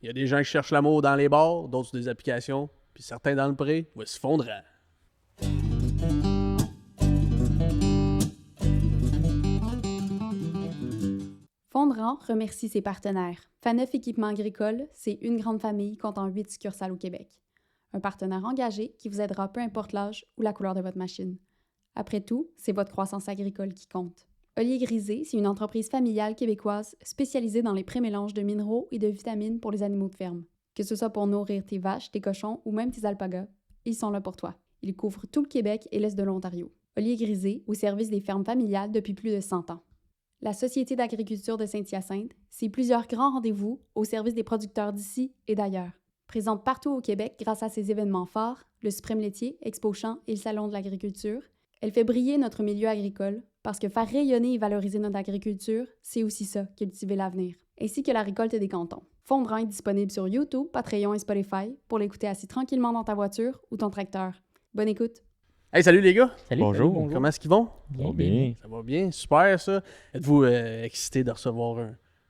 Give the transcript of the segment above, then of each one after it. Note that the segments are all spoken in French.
Il y a des gens qui cherchent l'amour dans les bars, d'autres sur des applications, puis certains dans le pré. Voici Fondrant. Fondrant remercie ses partenaires. Faneuf Équipement Agricole, c'est une grande famille comptant 8 succursales au Québec. Un partenaire engagé qui vous aidera peu importe l'âge ou la couleur de votre machine. Après tout, c'est votre croissance agricole qui compte. Ollier Grisé, c'est une entreprise familiale québécoise spécialisée dans les prémélanges de minéraux et de vitamines pour les animaux de ferme. Que ce soit pour nourrir tes vaches, tes cochons ou même tes alpagas, ils sont là pour toi. Ils couvrent tout le Québec et l'Est de l'Ontario. Ollier Grisé, au service des fermes familiales depuis plus de 100 ans. La Société d'agriculture de Saint-Hyacinthe, c'est plusieurs grands rendez-vous au service des producteurs d'ici et d'ailleurs. Présente partout au Québec grâce à ses événements phares, le Suprême laitier, Expo Champs et le Salon de l'agriculture, elle fait briller notre milieu agricole parce que faire rayonner et valoriser notre agriculture, c'est aussi ça, cultiver l'avenir, ainsi que la récolte des cantons. Fondrant est disponible sur YouTube, Patreon et Spotify pour l'écouter assis tranquillement dans ta voiture ou ton tracteur. Bonne écoute! Hey, salut les gars! Salut. Bonjour. Comment est-ce qu'ils vont? Bien, Bien. Ça va bien, super ça. Êtes-vous excité de recevoir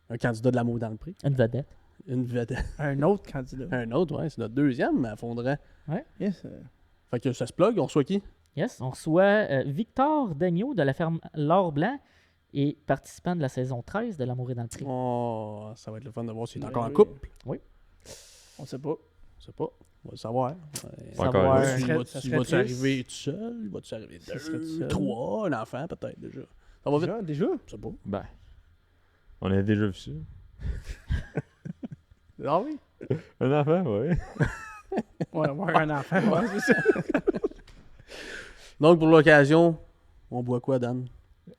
un candidat de l'amour dans le prix? Une vedette. Une vedette. Un autre candidat. Un autre, ouais, c'est notre deuxième à Fondrant. Yes. Fait que ça se plug, on reçoit qui? Yes, on reçoit Victor Dagneau de la ferme L'Or Blanc et participant de la saison 13 de L'amour est dans le prix. Oh, ça va être le fun de voir s'il est Oui, encore en oui. couple. On sait pas. Je sais pas. On va le savoir. Pas encore. encore. Ça Il serait va-tu triste. arriver tout seul? Va-tu arriver Ça serait tout deux, seul. trois, un enfant peut-être déjà? Ça va vite. Déjà? Je sais pas. Ben, on a déjà vu ça. Ah oui? Un enfant, oui. Ouais, avoir un enfant, ouais, c'est ça. Donc pour l'occasion, on boit quoi, Dan?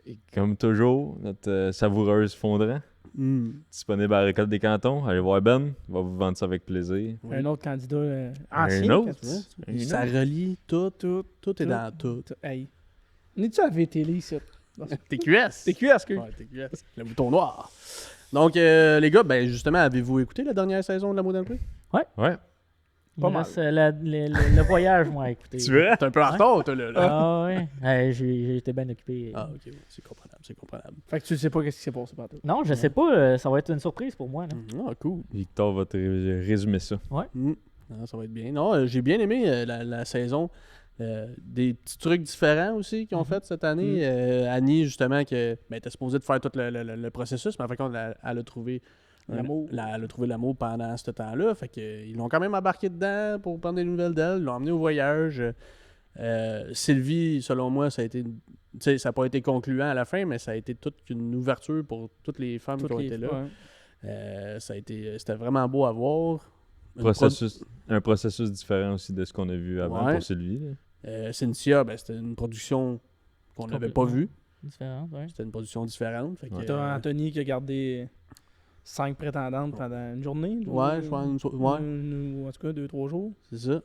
Et comme toujours, notre savoureuse Fondrant, disponible à la récolte des cantons. Allez voir Ben, il va vous vendre ça avec plaisir. Oui. Un autre candidat Un ancien. autre? qu'est-ce que tu veux? Ça relie tout. Tout est tout. dans tout. Hey. On est-tu à VTL ici? TQS. TQS, que. Ouais, TQS. Le bouton noir. Donc, les gars, ben justement, avez-vous écouté la dernière saison de L'amour dans le prix? Ouais. Il Pas me mal. reste, le voyage, moi, à écouter. Tu veux? T'es un peu en retard, toi, là. Ah ouais. J'ai été bien occupé. Ah, ok, ouais, c'est comprenable. Fait que tu sais pas qu'est-ce qui s'est passé partout. Non, je sais pas. Ça va être une surprise pour moi. Là. Ah, cool. Victor va te résumer ça. Non, ça va être bien. Non, j'ai bien aimé la saison. Des petits trucs différents aussi qu'ils ont fait cette année. Annie, justement, qui était supposée de faire tout le processus, mais en fait, elle a trouvé L'amour. elle a trouvé l'amour pendant ce temps-là. Fait que, ils l'ont quand même embarqué dedans pour prendre des nouvelles d'elle. Ils l'ont emmené au voyage. Sylvie, selon moi, ça a été. Tu sais, ça n'a pas été concluant à la fin, mais ça a été toute une ouverture pour toutes les femmes qui ont été là. Ouais. C'était vraiment beau à voir. Un processus différent aussi de ce qu'on a vu avant Ouais. pour Sylvie. là. Cynthia, ben, c'était une production qu'on n'avait pas vue. Différente, ouais. C'était une production différente. Fait que, Ouais. T'as Anthony qui a gardé 5 prétendantes pendant une journée. ouais, je pense. Ouais, Ou en tout cas 2-3 jours. c'est ça.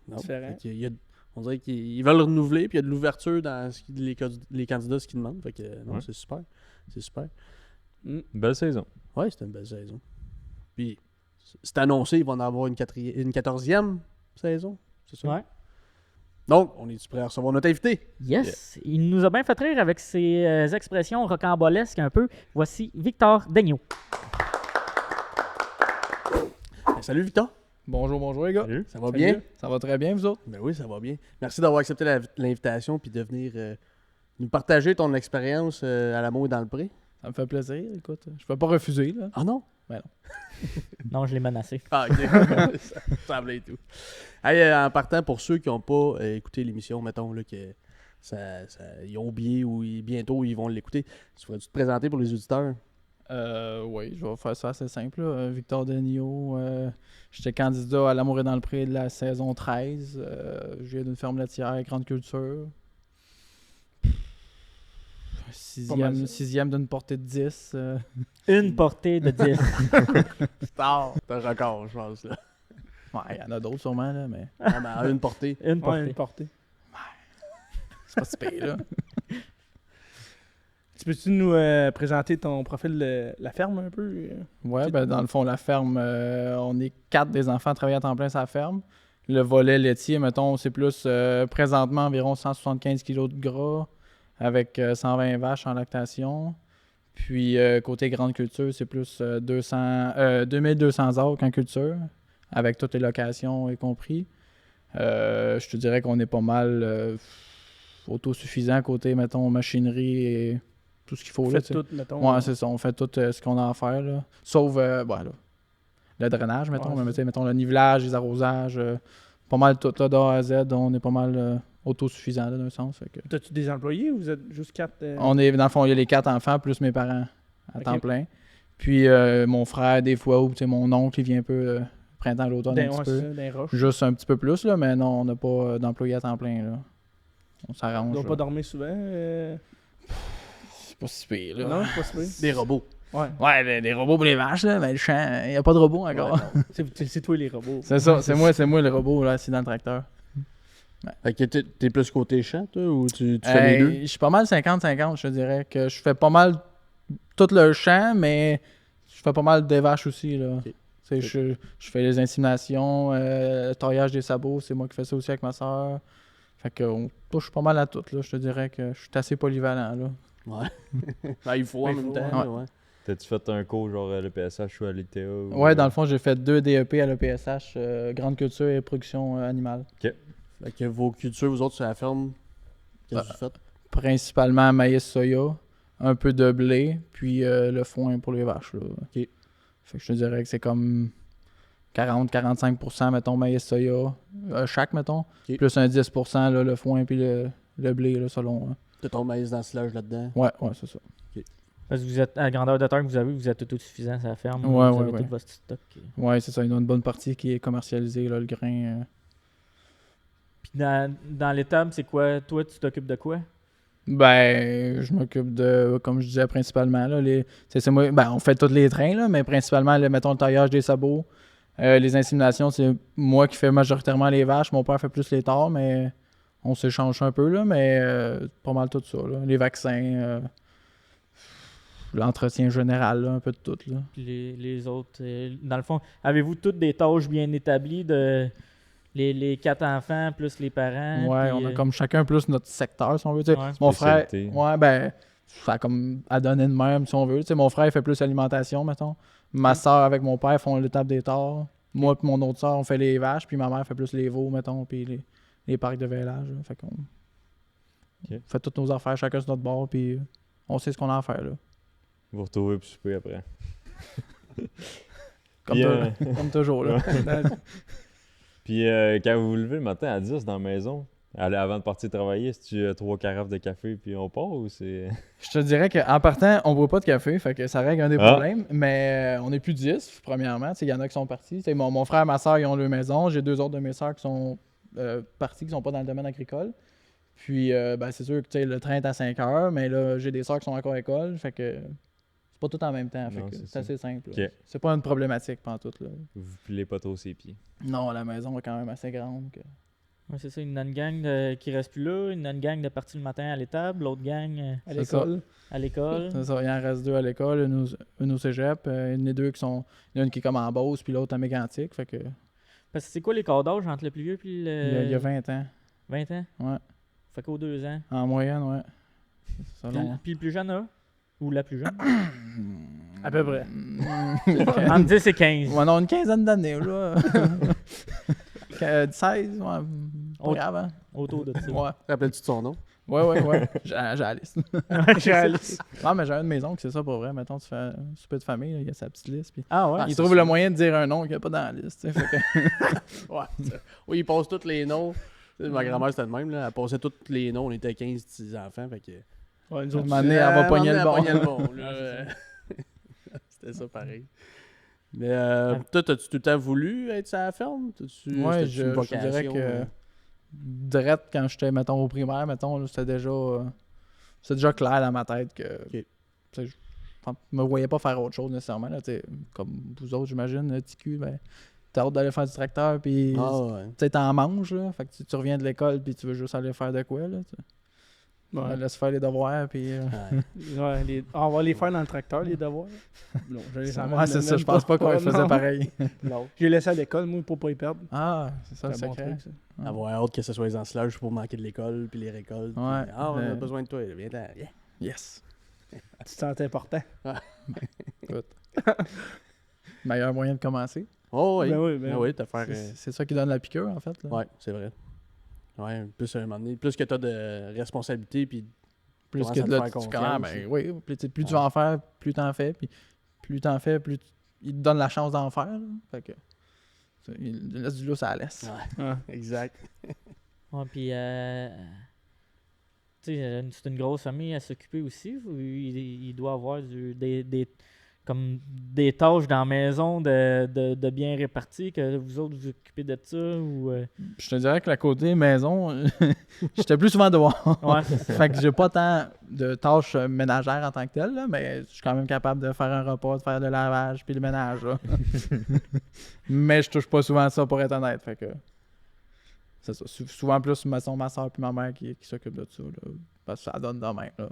Non, Différent. fait qu'il y a- on dirait qu'ils veulent renouveler, puis il y a de l'ouverture dans les candidats, ce qu'ils demandent. Fait que, non, Ouais. c'est super. C'est super. Une belle saison. Ouais, c'était une belle saison. Puis, c'est annoncé, ils vont en avoir une 14e saison. C'est ça? Ouais. Donc, on est prêt à recevoir notre invité? Yes. Il nous a bien fait rire avec ses expressions rocambolesques un peu. Voici Victor Dagneau. Ben, salut Victor. Bonjour les gars. Salut. Ça va Salut. bien? Ça va très bien, vous autres? Ben oui, ça va bien. Merci d'avoir accepté l'invitation puis de venir nous partager ton expérience à l'amour et dans le pré. Ça me fait plaisir, écoute. Je peux pas refuser, là. Ah non? Non, je l'ai menacé. Ah, ok. Ça semblait et tout. Hey, en partant, pour ceux qui n'ont pas écouté l'émission, mettons là, que ils ont oublié ou bientôt ils vont l'écouter, tu pourrais-tu te présenter pour les auditeurs? Oui, je vais faire ça assez simple. Là. Victor Dagneau, j'étais candidat à L'amour est dans le pré de la saison 13. Je viens d'une ferme laitière, grande culture. Sixième d'une portée de 10. Une portée de 10. C'est tard. C'est un record, je pense. Là. Ouais, il y en a d'autres sûrement, là, mais... Ah, ben, une portée. Une portée. Ouais, une portée. C'est pas si pire, là. Tu peux-tu nous présenter ton profil de la ferme un peu? Ouais, ben dans le fond, la ferme, on est 4 des enfants à travailler à temps plein sur la ferme. Le volet laitier, mettons, c'est plus présentement environ 175 kg de gras avec 120 vaches en lactation. Puis côté grande culture, c'est plus 2200 acres en culture, avec toutes les locations y compris. Je te dirais qu'on est pas mal autosuffisant côté, mettons, machinerie et tout ce qu'il faut. Vous Là, faites tout, mettons. ouais, c'est ça. On fait tout ce qu'on a à faire. Là. Sauf le drainage, mettons. Ouais, Mais, mettons le nivelage, les arrosages. Pas mal tout là, d'A à Z. On est pas mal autosuffisant là, d'un sens. Fait que... T'as-tu des employés ou vous êtes juste 4? On est, dans le fond, il y a les 4 enfants plus mes parents à temps plein. Puis mon frère, des fois, ou mon oncle, il vient un peu printemps, l'automne, un petit peu. Des roches. Juste un petit peu plus, là, mais non, on n'a pas d'employés à temps plein. Là. On Ils s'arrange. doivent là. pas dormir souvent. C'est pas si pire, là. Non, c'est pas si pire. Des robots. Ouais. Ouais, des robots pour les vaches, là, mais le champ, il n'y a pas de robot encore. C'est toi les robots. C'est ça, c'est moi le robot, là, c'est dans le tracteur. Fait que t'es plus côté champ, toi, ou tu fais les deux? Je suis pas mal 50-50, je te dirais. Que je fais pas mal tout le champ, mais je fais pas mal des vaches aussi, là. Ok. Tu sais, je fais les inséminations, le taillage des sabots, c'est moi qui fais ça aussi avec ma soeur. Fait qu'on touche pas mal à tout, là. Je te dirais que je suis assez polyvalent, là. Ouais. Ben, il faut en Il même faut, temps. ouais. là, ouais. T'as-tu fait un cours genre à l'EPSH ou à l'ITA? Ouais, dans le fond, j'ai fait 2 DEP à l'EPSH, grande culture et production animale. Fait que vos cultures, vous autres, sur la ferme, qu'est-ce que vous faites? Principalement maïs, soya, un peu de blé, puis le foin pour les vaches, là. Ok. Fait que je te dirais que c'est comme 40-45%, mettons, maïs, soya, chaque, mettons. Ok. Plus un 10%, là, le foin puis le blé, là, selon. Hein. T'as ton maïs dans le silage là-dedans? Ouais, c'est ça. Parce que vous êtes, à la grandeur de terre que vous avez, vous êtes autosuffisant à la ferme. Ouais, vous avez ouais. tout votre stock. Ouais, c'est ça. Il y a une bonne partie qui est commercialisée, là, le grain. Puis dans l'étable, c'est quoi? Toi, tu t'occupes de quoi? Ben, je m'occupe de, comme je disais, principalement, là, c'est moi, on fait tous les trains, là, mais principalement, mettons, le taillage des sabots. Les inséminations, c'est moi qui fais majoritairement les vaches. Mon père fait plus les tares, mais on s'échange un peu, là, mais pas mal tout ça, là. Les vaccins, l'entretien général, là, un peu de tout, là. Puis les autres, dans le fond, avez-vous toutes des tâches bien établies de les 4 enfants plus les parents? Ouais, puis, on a comme chacun plus notre secteur, si on veut. Tu sais. Ouais. Mon frère, Spécialité. ouais, ben, ça a comme à donner de même, si on veut. Tu sais, mon frère, il fait plus alimentation, mettons. Ma soeur avec mon père font l'étape des tares. Moi et mon autre soeur, on fait les vaches, puis ma mère fait plus les veaux, mettons, puis les parcs de vélage. Là. Fait qu'on fait toutes nos affaires, chacun sur notre bord, puis on sait ce qu'on a à faire, là. Vous retrouvez pour souper après. Comme, Puis, comme toujours, là. Puis quand vous vous levez le matin à 10 dans la maison, avant de partir travailler, si tu as 3 carafes de café puis on part ou c'est... Je te dirais qu'en partant, on boit pas de café, fait que ça règle un des Ah. problèmes, mais on est plus 10, premièrement. Il y en a qui sont partis. Mon frère et ma soeur, ils ont leur maison. J'ai 2 autres de mes soeurs qui sont partis, qui sont pas dans le domaine agricole. Puis, c'est sûr que le train est à 5 heures, mais là, j'ai des soeurs qui sont encore à l'école, fait que c'est pas tout en même temps. Fait Non, que c'est c'est ça. assez simple. là. Ok. C'est pas une problématique pantoute, là. Vous pilez pas trop ses pieds. Non, la maison est quand même assez grande. Que... Ouais, c'est ça, une gang qui reste plus là, une gang de partie le matin à l'étable, l'autre gang À C'est ça. l'école. à l'école. C'est ça, il en reste 2 à l'école, une au cégep, une des 2 qui sont. Il y en a une qui est comme en Beauce, puis l'autre à Mégantic. Fait que Parce que c'est quoi les corps d'âge entre le plus vieux puis le... il y a 20 ans. 20 ans? Ouais. Fait qu'aux 2 ans. En moyenne, ouais. Selon. Puis le plus jeune a? Ou la plus jeune? À peu près. Entre 10 et 15. Ouais, non, une quinzaine d'années, là. 16, ouais. Pas Autre- grave, hein? Autour de ça. Ouais. Rappelles-tu de son nom? Ouais. J'ai la liste. J'ai Alice. Non, mais j'ai un de mes oncles, c'est ça pour vrai. Mettons, tu fais un souper de famille, là, il y a sa petite liste. Puis Ah ouais? il trouve le moyen de dire un nom qu'il n'y a pas dans la liste. Tu sais, fait que... Ouais. Oui, il passe tous les noms. Tu sais, ma grand-mère, c'était le même. Là. Elle passait tous les noms. On était 15 petits enfants. Fait que... Ouais, nous À un autres, moment donné, elle va pogner le bon. Elle pognait le bon, là. C'était ça pareil. Mais toi, t'as-tu tout le temps voulu être sur la ferme? Ouais, c'était-tu une je dirais vocation, que direct quand j'étais, mettons, au primaire, mettons, là, c'était déjà clair dans ma tête que tu sais, je me voyais pas faire autre chose nécessairement. Là, tu sais, comme vous autres, j'imagine, le petit cul, ben, t'as hâte d'aller faire du tracteur, puis Ah ouais. tu sais, t'en manges, là. Fait que tu reviens de l'école, puis tu veux juste aller faire de quoi, là. Tu Ouais. laisse faire les devoirs, puis... Ouais. Ouais, on va les faire dans le tracteur, les devoirs. Non, je les emmène Ouais, c'est ça, même je pense pas qu'on les faisait non. pareil. Non. Je les laissé à l'école, moi, pour pas y perdre. Ah, c'est ça le C'est un bon secret. truc, ça. Avoir hâte que ce soit en sludge pour manquer de l'école, puis les récoltes. Ouais, Puis, on a mais- besoin de toi. Viens-t'en. Yeah. Yes. Tu te sens important. Meilleur moyen de commencer. Oh, oui. Ben oui, Ben oui, t'as faire. C'est ça qui donne la piqûre, en fait. Là. Ouais, c'est vrai. Ouais, plus à un moment donné, plus que t'as de responsabilités, puis Plus commences que à te là, faire tu confiance. commences, ben oui, plus tu vas en faire, plus t'en fais, puis plus t'en fais, plus il te donne la chance d'en faire. Là. Fait que il laisse du lousse à la laisse. Ouais, Ouais. exact. Ouais, puis, tu sais, c'est une grosse famille à s'occuper aussi. Il doit avoir comme des tâches dans la maison de bien réparties, que vous autres vous occupez de ça ou. Je te dirais que la côté maison, j'étais plus souvent dehors. Ouais, c'est ça. Fait que j'ai pas tant de tâches ménagères en tant que telles, là, mais je suis quand même capable de faire un repas, de faire le lavage puis le ménage. Là. Mais je touche pas souvent à ça pour être honnête. Fait que c'est ça. Souvent plus ma soeur puis ma mère qui s'occupent de ça. Là, parce que ça donne de même. Là.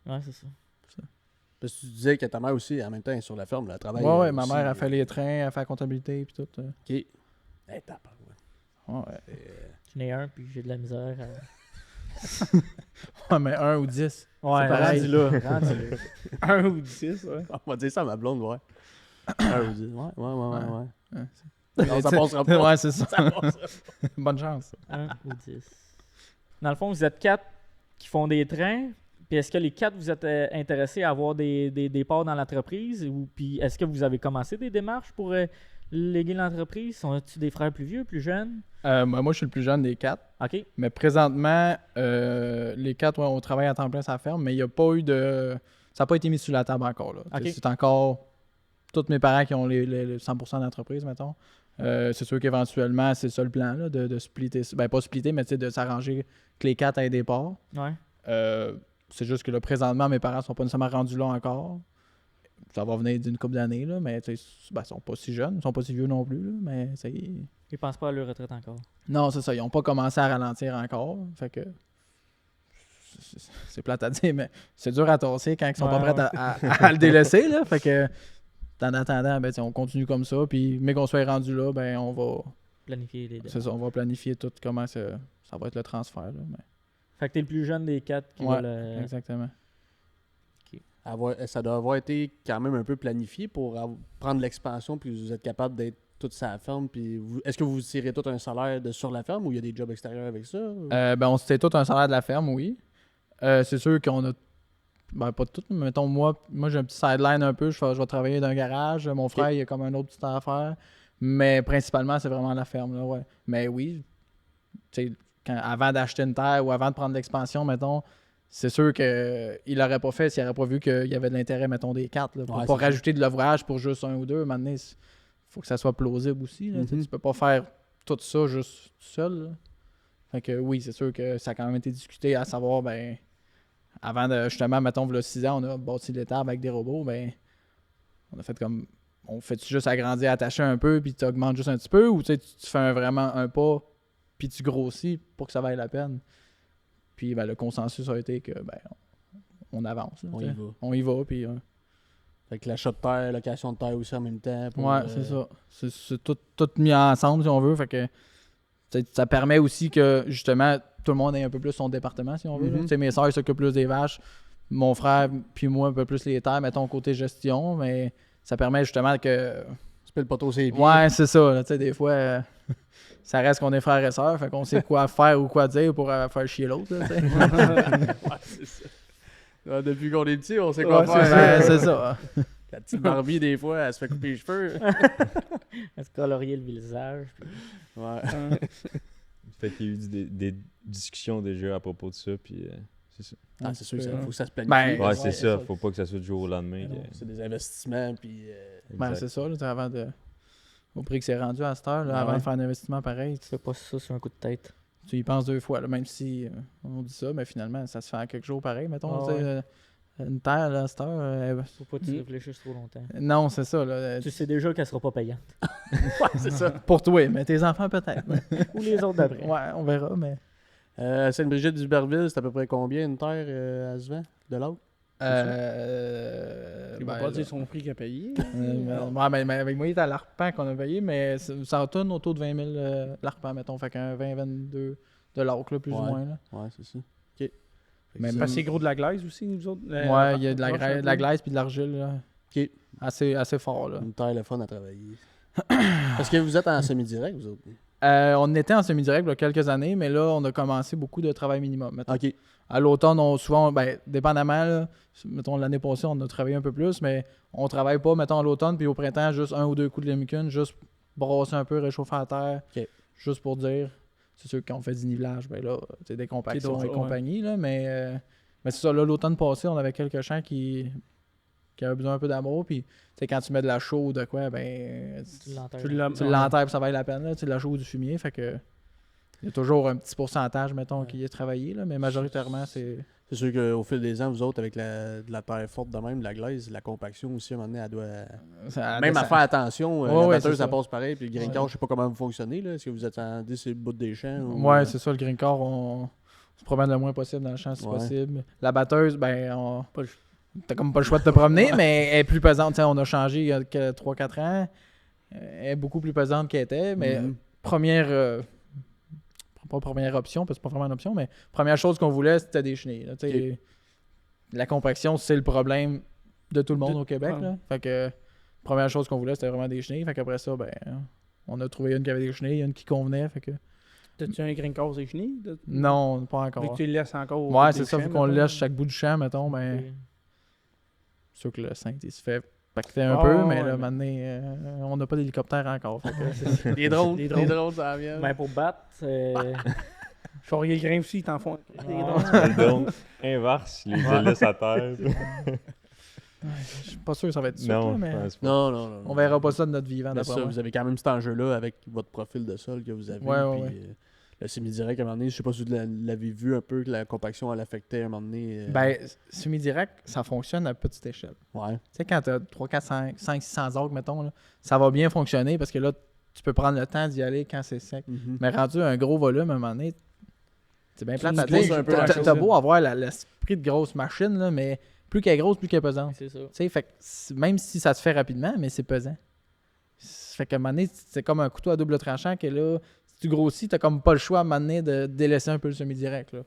Ouais, c'est ça. Parce que tu disais que ta mère aussi, en même temps, est sur la ferme, là, elle travaille. Ouais, ma aussi, mère a fait les trains, elle fait la comptabilité puis tout. OK. Hey, t'as peur, ouais. Ouais. J'en ai un, puis j'ai de la misère. Ouais, mais 1 ou 10. Ouais, pareil. rendu là. Rendu là. 1 ou 10, ouais. On va dire ça à ma blonde, ouais. Ah, vous dites, ouais. Ouais. Non, ça passera pas. Ouais, c'est ça. Ça passera pas. « Bonne chance. 1 ou 10. Dans le fond, vous êtes 4 qui font des trains. Puis est-ce que les 4 vous êtes intéressés à avoir des parts dans l'entreprise? Ou puis est-ce que vous avez commencé des démarches pour léguer l'entreprise? Sont-tu des frères plus vieux, plus jeunes? Moi, je suis le plus jeune des 4. OK. Mais présentement, les 4, ouais, on travaille à temps plein sur la ferme, mais il n'y a pas eu de. Ça n'a pas été mis sur la table encore. Là. Ok. C'est encore tous mes parents qui ont les 100% d'entreprise, mettons. C'est sûr qu'éventuellement, c'est ça le plan, là, de splitter. Ben, pas splitter, mais de s'arranger que les 4 aient des parts. Ouais. C'est juste que là, présentement, mes parents sont pas nécessairement rendus là encore. Ça va venir d'une couple d'années, là, mais ils sont pas si jeunes, ils sont pas si vieux non plus, là, mais ça y est. Ils pensent pas à leur retraite encore. Non, c'est ça, ils ont pas commencé à ralentir encore. Fait que c'est plate à dire, mais c'est dur à tasser quand ils sont pas Ouais, prêts à le délaisser, là. Fait que en attendant, ben, on continue comme ça, puis mais qu'on soit rendu là, ben on va. Planifier les C'est ça, on va planifier tout comment ça va être le transfert. Là, mais... Fait que t'es le plus jeune des 4 qui Ouais, va le... exactement. Ça doit avoir été quand même un peu planifié pour prendre l'expansion, puis vous êtes capable d'être toute sur la ferme. Puis est-ce que vous tirez tout un salaire de sur la ferme ou il y a des jobs extérieurs avec ça? Ou? Ben, on s'était tout un salaire de la ferme, oui. C'est sûr qu'on a. Ben, pas tout, mais mettons, moi j'ai un petit sideline un peu. Je vais travailler dans un garage. Mon frère, il a comme un autre petit affaire. Mais principalement, c'est vraiment la ferme, là, ouais. Mais oui, tu sais, avant d'acheter une terre ou avant de prendre l'expansion, mettons, c'est sûr qu'il l'aurait pas fait s'il n'aurait pas vu qu'il y avait de l'intérêt, mettons, des 4. Là, pour Ouais, pas c'est rajouter de l'ouvrage pour juste un ou deux. Maintenant, il faut que ça soit plausible aussi. Là, Tu peux pas faire tout ça juste tout seul. Là. Fait que oui, c'est sûr que ça a quand même été discuté à savoir, ben, avant de, justement, mettons, il y a 6 ans, on a bâti l'étable avec des robots, ben, on a fait comme, on fait-tu juste agrandir, attacher un peu, puis tu augmentes juste un petit peu, ou tu fais vraiment un pas, puis tu grossis pour que ça vaille la peine. Puis ben, le consensus a été que, ben, on avance. Là, On y va. On y va, puis... Fait que l'achat de terre, location de terre aussi en même temps. Pour, ouais, c'est ça. C'est tout mis ensemble, si on veut, fait que ça permet aussi que, justement, tout le monde ait un peu plus son département, si on veut. Tu sais, mes soeurs s'occupent plus des vaches, mon frère puis moi un peu plus les terres, mettons, côté gestion, mais ça permet justement que... Tu peux le poteau ses pieds. Ouais, c'est ça. Là, tu sais, des fois, ça reste qu'on est frères et sœurs, fait qu'on sait quoi faire ou quoi dire pour faire chier l'autre. Là, tu sais. Ouais, c'est ça. Ouais, depuis qu'on est petit, on sait quoi Ouais, faire. C'est ça. La petite Barbie, des fois, elle se fait couper les cheveux. Est-ce colorier le visage? Puis... Ouais. Fait qu'il y a eu des discussions déjà à propos de ça, puis c'est ça. Ah, c'est sûr, il faut que ça se planifie. Ben, Ouais, c'est ça. Faut pas que ça soit du jour au lendemain. Non, c'est des investissements, puis... Ben, Exact. c'est ça, là, tu sais, avant de... Au prix que c'est rendu à cette heure, là, Ah avant ouais. de faire un investissement pareil, Tu fais pas ça sur un coup de tête. tu y penses 2 fois, là, même si on dit ça, mais finalement, ça se fait en quelques jours pareil. Mettons, Ah tu sais, une terre, là, à cette heure... Faut pas que tu réfléchisses trop longtemps. non, c'est ça. Là, Tu sais déjà qu'elle sera pas payante. Ouais, c'est ça. pour toi, mais tes enfants peut-être. Ou les autres d'après. Ouais, on verra, mais... Sainte-Brigitte d'Huberville, c'est à peu près combien une terre à se vend de l'autre? Il va ben, pas là, dire son prix qu'il a payé. ouais, mais avec moi, il était à l'arpent qu'on a payé, mais ça tourne autour de 20 000 l'arpent, mettons. Fait qu'un 20-22 de l'autre, là, plus ou Ouais. moins. Là. Ouais, c'est ça. OK. Mais Parce que c'est gros de la glaise aussi, nous autres. Ouais, il y a de la, approche un de la peu. glace puis de l'argile, là. Ok. Assez fort, là. Une taille le fun à travailler. Parce que vous êtes en semi-direct, vous autres. On était en semi-direct il y a quelques années, mais là, on a commencé beaucoup de travail minimum. Mettons. OK. À l'automne, on souvent, dépendamment, là, mettons l'année passée, on a travaillé un peu plus, mais on travaille pas, mettons, à l'automne, puis au printemps, juste 1 ou 2 coups de lémicune, juste brasser un peu, réchauffer la terre, OK. juste pour dire. C'est sûr que quand on fait du nivelage, ben là, c'est des compactions C'est et d'autres, compagnie, là, mais c'est ça, là, l'automne passé, on avait quelques champs qui avaient besoin un peu d'amour, puis tu sais, quand tu mets de la chaux ou de quoi, ben, Tu l'enterres. Tu l'as- tu l'enterres puis ça vaut la peine, là, tu sais, de la chaux ou du fumier, fait que il y a toujours un petit pourcentage, mettons, qui est travaillé, là, mais majoritairement, c'est... C'est sûr qu'au fil des ans, vous autres, avec de la terre forte de même, de la glaise, la compaction aussi, à un moment donné, elle doit... ça Même à descend. faire attention, Ouais, la ouais, batteuse, c'est ça ça. passe pareil, puis le green car, Ouais. je sais pas comment vous fonctionnez, là. Est-ce que vous attendez sur le bout des champs? Ou... Ouais, c'est ça, le green car, on se promène le moins possible dans le champ si Ouais. possible. La batteuse, ben, Pas le- t'as comme pas le choix de te promener, mais elle est plus pesante. Tu sais, on a changé il y a 3-4 ans. Elle est beaucoup plus pesante qu'elle était, mais Mhm. pas première option, parce que c'est pas vraiment une option, mais première chose qu'on voulait, c'était des chenilles. Là, tu sais. La compaction, c'est le problème de tout le monde au Québec. ouais. Là. Fait que première chose qu'on voulait, c'était vraiment des chenilles. Fait qu'après ça, ben, on a trouvé une qui avait des chenilles, une qui convenait. Fait que T'as-tu un green car et chenilles? non, pas Vu que encore. tu le laisses encore au bout Ouais, des c'est ça, vu champs, qu'on le mettons. laisse chaque bout du champ, mettons, ben, Ok. c'est sûr que le 5 il se fait pacter un Ah, peu, ouais, mais là, mais- maintenant, on n'a pas d'hélicoptère encore. Fait que Les drones, Les les drones. drones, ça vient. Ben, pour battre, Charrier le grain aussi, ils t'en font. Le drone inverse, les laisse à terre. je suis pas sûr que ça va être ça, Non, là, mais je pense pas. Non, non, non. on verra pas ça de notre vivant, Mais d'après ça, moi. vous avez quand même cet enjeu-là avec votre profil de sol que vous avez. Ouais, ouais, puis, ouais. le semi-direct, à un moment donné, je sais pas si vous l'avez vu un peu, que la compaction, elle affectait à un moment donné. Ben, semi-direct, ça fonctionne à petite échelle. Ouais. Tu sais, quand tu as 3, 4, 5, 600 acres, mettons, là, ça va bien fonctionner parce que là, tu peux prendre le temps d'y aller quand c'est sec. Mhm. Mais rendu un gros volume, à un moment donné, c'est bien plate à utilises dire. un peu la chose. T'as beau avoir l'esprit de grosse machine, là, mais plus qu'elle est grosse, plus qu'elle est pesante. c'est ça. Tu sais, fait que même si ça se fait rapidement, mais c'est pesant. Fait qu'à un moment donné, c'est comme un couteau à double tranchant que là, si tu grossis, t'as comme pas le choix à un moment donné de délaisser un peu le semi-direct, là.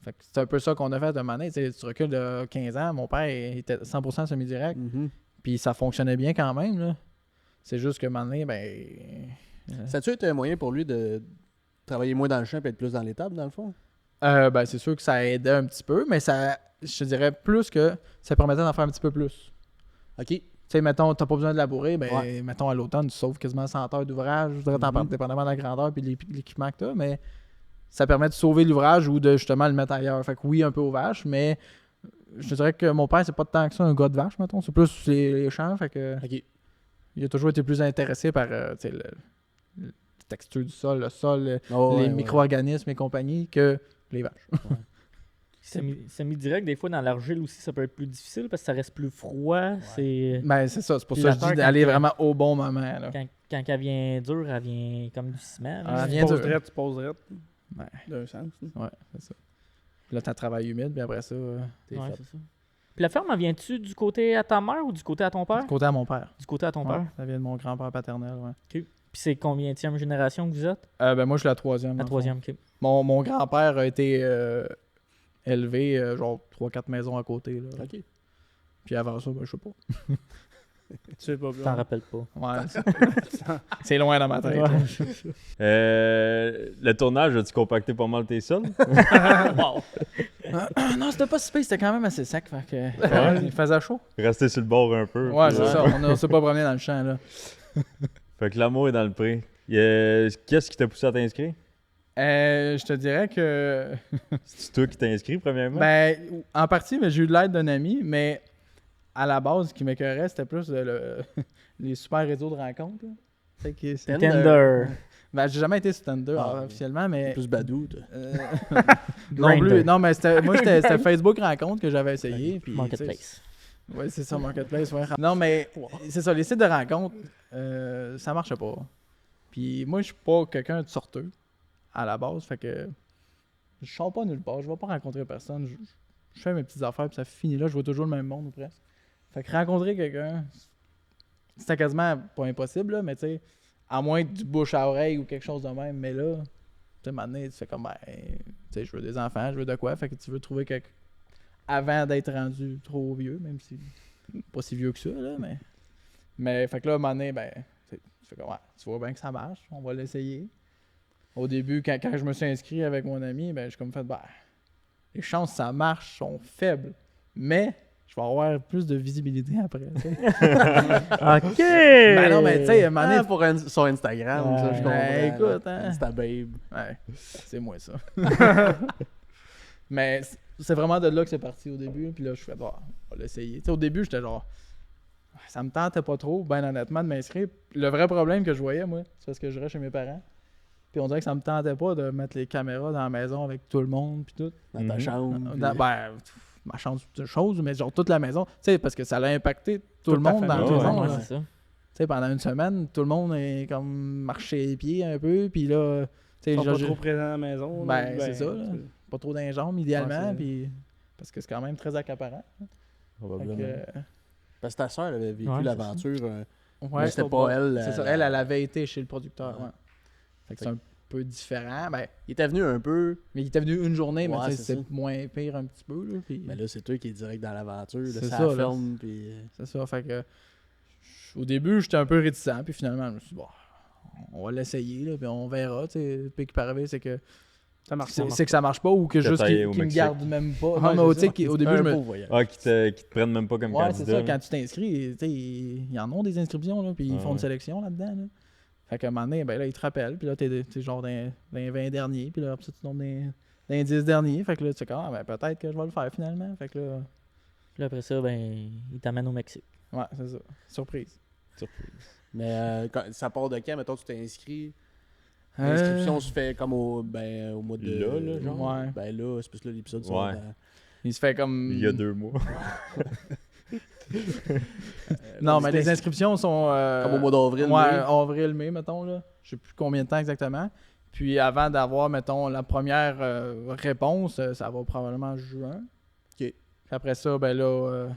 Fait que c'est un peu ça qu'on a fait à un moment donné. Tu sais, tu recules de 15 ans, mon père il était 100% semi-direct, Mhm. puis ça fonctionnait bien quand même, là. C'est juste que un moment donné, ben... Ça a-tu été un moyen pour lui de travailler moins dans le champ et être plus dans l'étable, dans le fond? Ben, c'est sûr que ça aidait un petit peu, mais ça, je te dirais plus que ça permettait d'en faire un petit peu plus. OK. Tu sais, mettons, t'as pas besoin de labourer, ben, Ouais. mettons, à l'automne, tu sauves quasiment 100 heures d'ouvrage, je voudrais t'en Mhm. parler dépendamment de la grandeur et de l'équipement que t'as, mais ça permet de sauver l'ouvrage ou de justement le mettre ailleurs. Fait que oui, un peu aux vaches, mais je te dirais que mon père, c'est pas tant que ça un gars de vache, mettons, c'est plus les champs, fait que OK. il a toujours été plus intéressé par, tu sais, la texture du sol, le sol, Oh, les ouais, micro-organismes et compagnie, que les vaches. Semi-direct, des fois, dans l'argile aussi, ça peut être plus difficile parce que ça reste plus froid. C'est... Ben, c'est ça, c'est pour Puis ça la que je dis terre, d'aller quand- vraiment au bon moment, là. Quand elle vient dure, elle vient comme du ciment. là. Ah, Tu bien poses dur. drette, tu poses drette. Ouais. D'un sens. Ouais, c'est ça. Puis là, t'as travail humide, puis après ça, t'es Ouais, fait. c'est ça. Puis la ferme, elle vient-tu du côté à ta mère ou du côté à ton père? Du côté à mon père. Du côté à ton Ouais, père. ça vient de mon grand-père paternel, ouais. Puis c'est combienième génération que vous êtes? Ben moi, je suis la troisième. La dans le troisième, ok. fond. Mon grand-père a été élevé, genre 3-4 maisons à côté, là. OK. Puis avant ça, ben, je sais pas. Tu sais pas. Je t'en rappelle pas. Ouais, c'est loin dans ma tête. là. Le tournage, as-tu compacté pas mal tes sols? Non, c'était pas si pire, c'était quand même assez sec. Fait que, il faisait chaud. Rester sur le bord un peu. Ouais, puis, c'est ça. On s'est pas promené dans le champ, là. Fait que l'amour est dans le pré. Qu'est-ce qui t'a poussé à t'inscrire? Je te dirais que... C'est toi qui t'es inscrit, premièrement? Ben, en partie, mais j'ai eu de l'aide d'un ami, mais à la base, ce qui m'écœurait, c'était plus les super réseaux de rencontres. Là. Fait que Tinder. Ben, j'ai jamais été sur Tinder Ah, officiellement, mais... Plus badou, toi. non Grindr. plus. Non, mais c'était Facebook Rencontre que j'avais essayé. Puis, Marketplace. Oui, c'est ça, Marketplace. Ouais. Non, mais c'est ça, les sites de rencontres, ça marche pas. Puis moi, je suis pas quelqu'un de sorteux à la base, fait que je sors pas nulle part, je vais pas rencontrer personne. Je fais mes petites affaires, puis ça finit là, je vois toujours le même monde ou presque. Fait que rencontrer quelqu'un, c'était quasiment pas impossible, là, mais tu sais, à moins du bouche à oreille ou quelque chose de même, mais là, sais, maintenant, tu fais comme, ben, tu sais, je veux des enfants, je veux de quoi, fait que tu veux trouver quelque... Avant d'être rendu trop vieux, même si pas si vieux que ça, là, mais fait que là, à un moment donné, ben, tu fais comme, ouais, tu vois bien que ça marche, on va l'essayer. Au début, quand je me suis inscrit avec mon ami, ben, j'ai comme fait, ben, les chances que ça marche sont faibles, mais je vais avoir plus de visibilité après, tu sais. OK! Ben non, mais tu sais, à un moment donné, Ah, pour son Instagram, ça, je comprends. Ben, écoute, hein. Insta babe. ouais, c'est moi ça. Mais c'est vraiment de là que c'est parti au début, puis là, je fais, bon, on va l'essayer. Tu sais, au début, j'étais genre, ça me tentait pas trop, ben honnêtement, de m'inscrire. Le vrai problème que je voyais, moi, c'est parce que je restais chez mes parents. Puis on dirait que ça me tentait pas de mettre les caméras dans la maison avec tout le monde, puis tout. Dans ta chambre. Ben, ma chambre, c'est une chose, mais genre toute la maison. Tu sais, parce que ça a impacté tout le Toute ta monde dans la famille. maison. Ouais, là. c'est ça. Tu sais, pendant une semaine, tout le monde est comme marché les pieds un peu, puis là, tu Ils sais, sont genre, pas trop présents à la maison. Ben, c'est ça, là. pas trop dans les jambes, idéalement, Ouais, c'est- puis parce que c'est quand même très accaparant. Fait Probablement. que, Parce que ta soeur avait vécu Ouais, c'est l'aventure. ouais, c'était pas elle. C'est ça, elle avait été chez le producteur. Ouais. Ouais. Fait que c'est un peu différent. Ben, Il était venu un peu, mais il était venu une journée, mais Ouais, tu sais, c'est c'est ça. moins pire un petit peu. Là, puis mais là, c'est toi qui es direct dans l'aventure. C'est Ça ça, là. ferme, puis... c'est ça. Fait que au début, j'étais un peu réticent, puis finalement, je me suis dit, bon, on va l'essayer, là, puis on verra. Tu sais, le pire qui peut arriver, c'est que Ça marche c'est pas. c'est que ça marche pas ou que Que juste t'ailles qu'ils au me Mexique. gardent même pas. Ouais, Non, mais c'est tu sais, ça. au début, je me. beau voyage. Ah, qui te prennent même pas comme Ouais, c'est candidat. ça, là. quand tu t'inscris, tu sais, ils en ont des inscriptions, là, puis ils Ah, font une ouais. sélection là-dedans. Là. Fait qu'à un moment donné, ben là, ils te rappellent, puis là, t'es genre dans les 20 derniers, puis là, après ça, tu tombes dans les 10 derniers. Fait que là, tu sais, ah, ben peut-être que je vais le faire finalement. Fait que là, Puis après ça, ben, il t'amène au Mexique. ouais, c'est ça. Surprise. Mais ça part de quand, mettons, tu t'es inscrit? L'inscription se fait comme au mois de... Là, genre? Ouais. Ben là, c'est parce que là, l'épisode Ouais. sort Il se fait comme. Il y a 2 mois. Non, mais les inscriptions sont. Comme au mois d'avril, Ouais, mai. avril, mai, mettons, là. Je sais plus combien de temps exactement. Puis avant d'avoir, mettons, la première réponse, ça va probablement juin. OK. Puis après ça, ben là,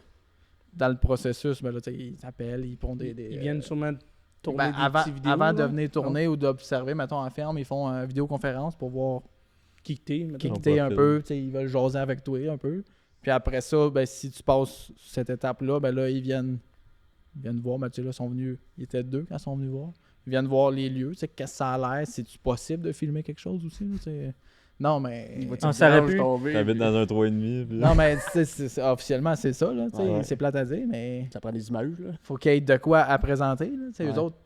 dans le processus, ben là, tu sais, ils t'appellent, ils font des. Ils viennent sûrement tourner Ben, des avant, petites vidéos. avant de là. venir tourner ou d'observer, mettons, en ferme, ils font une vidéoconférence pour voir Kicker, mettons. kicker un profil. peu, tu sais, ils veulent jaser avec toi un peu. Puis après ça, ben, si tu passes cette étape-là, ben là, ils viennent voir, ben, tu sais, là, ils sont venus, ils étaient 2 quand ils sont venus voir. Ils viennent voir les lieux, tu sais, qu'est-ce que ça a l'air, c'est-tu possible de filmer quelque chose aussi, là, tu sais. Non, mais... Ah, ça aurait pu. T'habites dans un 3,5. Puis là. Non, mais tu sais, officiellement, c'est ça, là, tu sais, Ouais. c'est plate à dire, mais Ça prend des images, là. faut qu'il y ait de quoi à présenter, là, tu sais, Ouais. eux autres,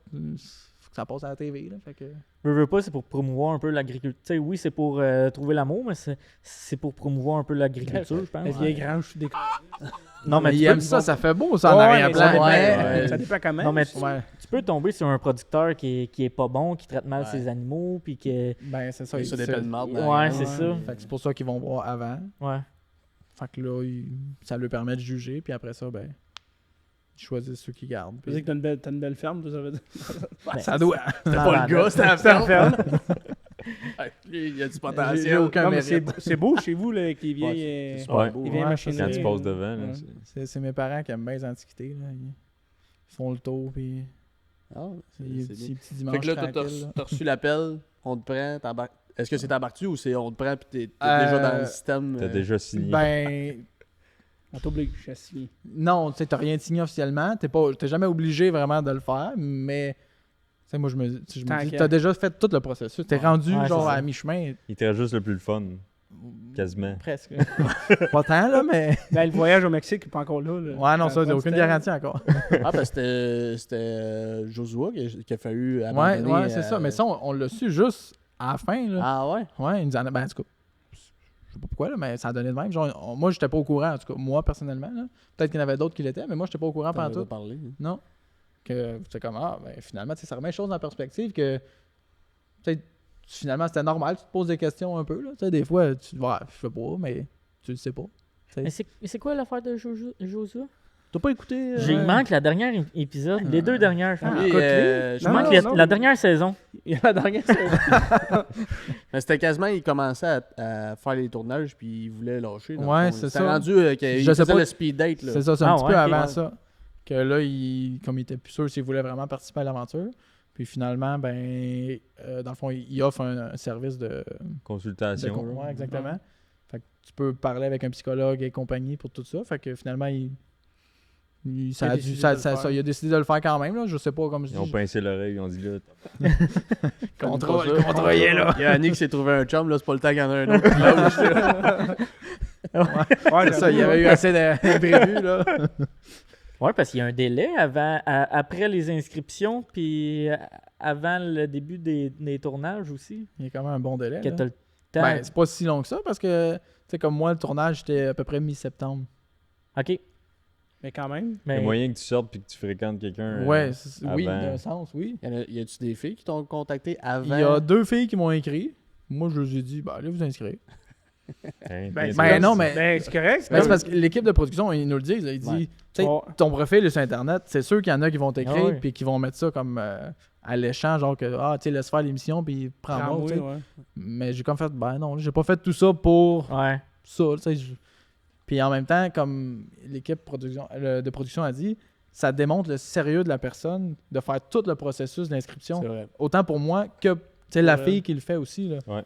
faut que ça passe à la TV, là, fait que... Veux pas, c'est pour promouvoir un peu l'agriculture. Tu sais, oui, c'est pour trouver l'amour, mais c'est pour promouvoir un peu l'agriculture, je La pense. vieille grange, je suis déconné. Non, mais ils tu peux, aiment ça fait beau, ça, en Ouais, arrière-plan. mais ça mais- dépend- Ça dépend comment. Non, mais aussi. Ouais. tu peux tomber sur un producteur qui est pas bon, qui traite mal Ouais. ses animaux, puis que... Ben, c'est ça. Ça c'est- dépend de marde. Ouais, c'est ça. Fait que c'est pour ça qu'ils vont voir avant. Ouais. Fait que là, ça leur permet de juger, puis après ça, ben, ils choisissent ceux qu'ils gardent. Tu sais que t'as une belle ferme, toi, ça veut dire. Ben, Ça doit. C'était pas le gars, c'était la ferme. Il y a du J'ai potentiel. aucun Non, mais mérite. c'est beau chez vous, là, qui vient. Ouais, c'est euh, super Ouais. beau. il vient Ouais, machiner. Quand tu passes devant, là, Ouais. C'est mes parents qui aiment bien les antiquités. Là. Ils font le tour, puis Ah, c'est il y a c'est des bien. petits dimanches Fait que là, toi, tranquilles, là. t'as reçu l'appel, on te prend, t'embarques. Est-ce que c'est t'embarques-tu ou c'est on te prend puis t'es Euh, déjà dans le système? T'as déjà signé. Ben, On t'oblige à signer. non, tu sais, t'as rien signé officiellement. T'es jamais obligé vraiment de le faire, mais... Tu sais, moi, je me dis, T'inquiète. t'as déjà fait tout le processus. T'es rendu, Ouais, genre, c'est ça. à mi-chemin. Il te reste juste le plus le fun. Quasiment. Presque. Pas tant, là, mais... Ben, le voyage au Mexique n'est pas encore là. Ouais, non, ça, j'ai aucune garantie encore. Ah, parce que c'était Joshua qui a fallu Ouais, abandonner. ouais, c'est ça. Mais ça, on l'a su juste à la fin, là. Ah ouais? Ouais, ils nous en ben, en tout cas, je sais pas pourquoi, là, mais ça a donné de même. Genre, moi, j'étais pas au courant, en tout cas, moi, personnellement. Là. Peut-être qu'il y en avait d'autres qui l'étaient, mais moi, j'étais pas au courant T'en pendant avais tout. pas parlé. Non. Que c'est comme, ah, ben, finalement, tu sais, ça remet les choses en perspective que, tu sais, finalement, c'était normal, tu te poses des questions un peu, là. Tu sais, des fois, tu dis, ouais, je sais pas, mais tu le sais pas. Mais c'est quoi l'affaire de Joshua? T'as pas écouté? J'ai manqué la dernière épisode, les 2 dernières. Je pense. Lui, écoute-les. je Je Non, manque manque non, la dernière saison. Il y a la dernière saison. Mais c'était quasiment, il commençait à faire les tournages puis il voulait lâcher. dans le Ouais, fond. c'est C'était ça. rendu qu'il Je sais faisait pas. le speed date. Là. C'est ça, c'est un Ah petit ouais, peu ok, avant ouais. ça. Que là, comme il était plus sûr s'il voulait vraiment participer à l'aventure. Puis finalement, ben, dans le fond, il offre un service de Consultation. ouais, exactement. Fait que tu peux parler avec un psychologue et compagnie pour tout ça. Fait que finalement, il a décidé de le faire quand même. Là. Je sais pas, comme je Ils ont dis. pincé l'oreille, ils ont dit là. Contrôle, il est là. Il y a Annie qui s'est trouvé un chum, là, c'est pas le temps qu'il y en a un autre qui lâche. Ouais, c'est ça, il y avait eu assez d'imprévus, là. Oui, parce qu'il y a un délai après les inscriptions, puis avant le début des tournages aussi. Il y a quand même un bon délai. Que Là. t'as le temps. Ben, c'est pas si long que ça parce que, tu sais, comme moi, le tournage, c'était à peu près mi-septembre. OK. Mais quand même. Il y a Mais moyen que tu sortes puis que tu fréquentes quelqu'un. Ouais, oui, avant. d'un sens, oui. Y a-tu des filles qui t'ont contacté Il avant? y a 2 filles qui m'ont écrit. Moi, je leur ai dit, ben, allez vous inscrire. Hein, Ben, Ben, non, mais. Ben, c'est correct. Ben, c'est parce que l'équipe de production, ils nous le disent. Là, ils disent, Ouais. tu sais, Ouais. ton profil est sur Internet, c'est sûr qu'il y en a qui vont t'écrire Ah ouais. puis qui vont mettre ça comme à l'échange, genre que, tu sais, laisse faire l'émission puis prends-moi. tu sais. Ouais. Mais j'ai comme fait, ben non, j'ai pas fait tout ça pour ouais. ça. Tu sais, Puis en même temps, comme l'équipe de production a dit, ça démontre le sérieux de la personne de faire tout le processus d'inscription. C'est vrai. Autant pour moi que la Ouais. fille qui le fait aussi. Là. Ouais.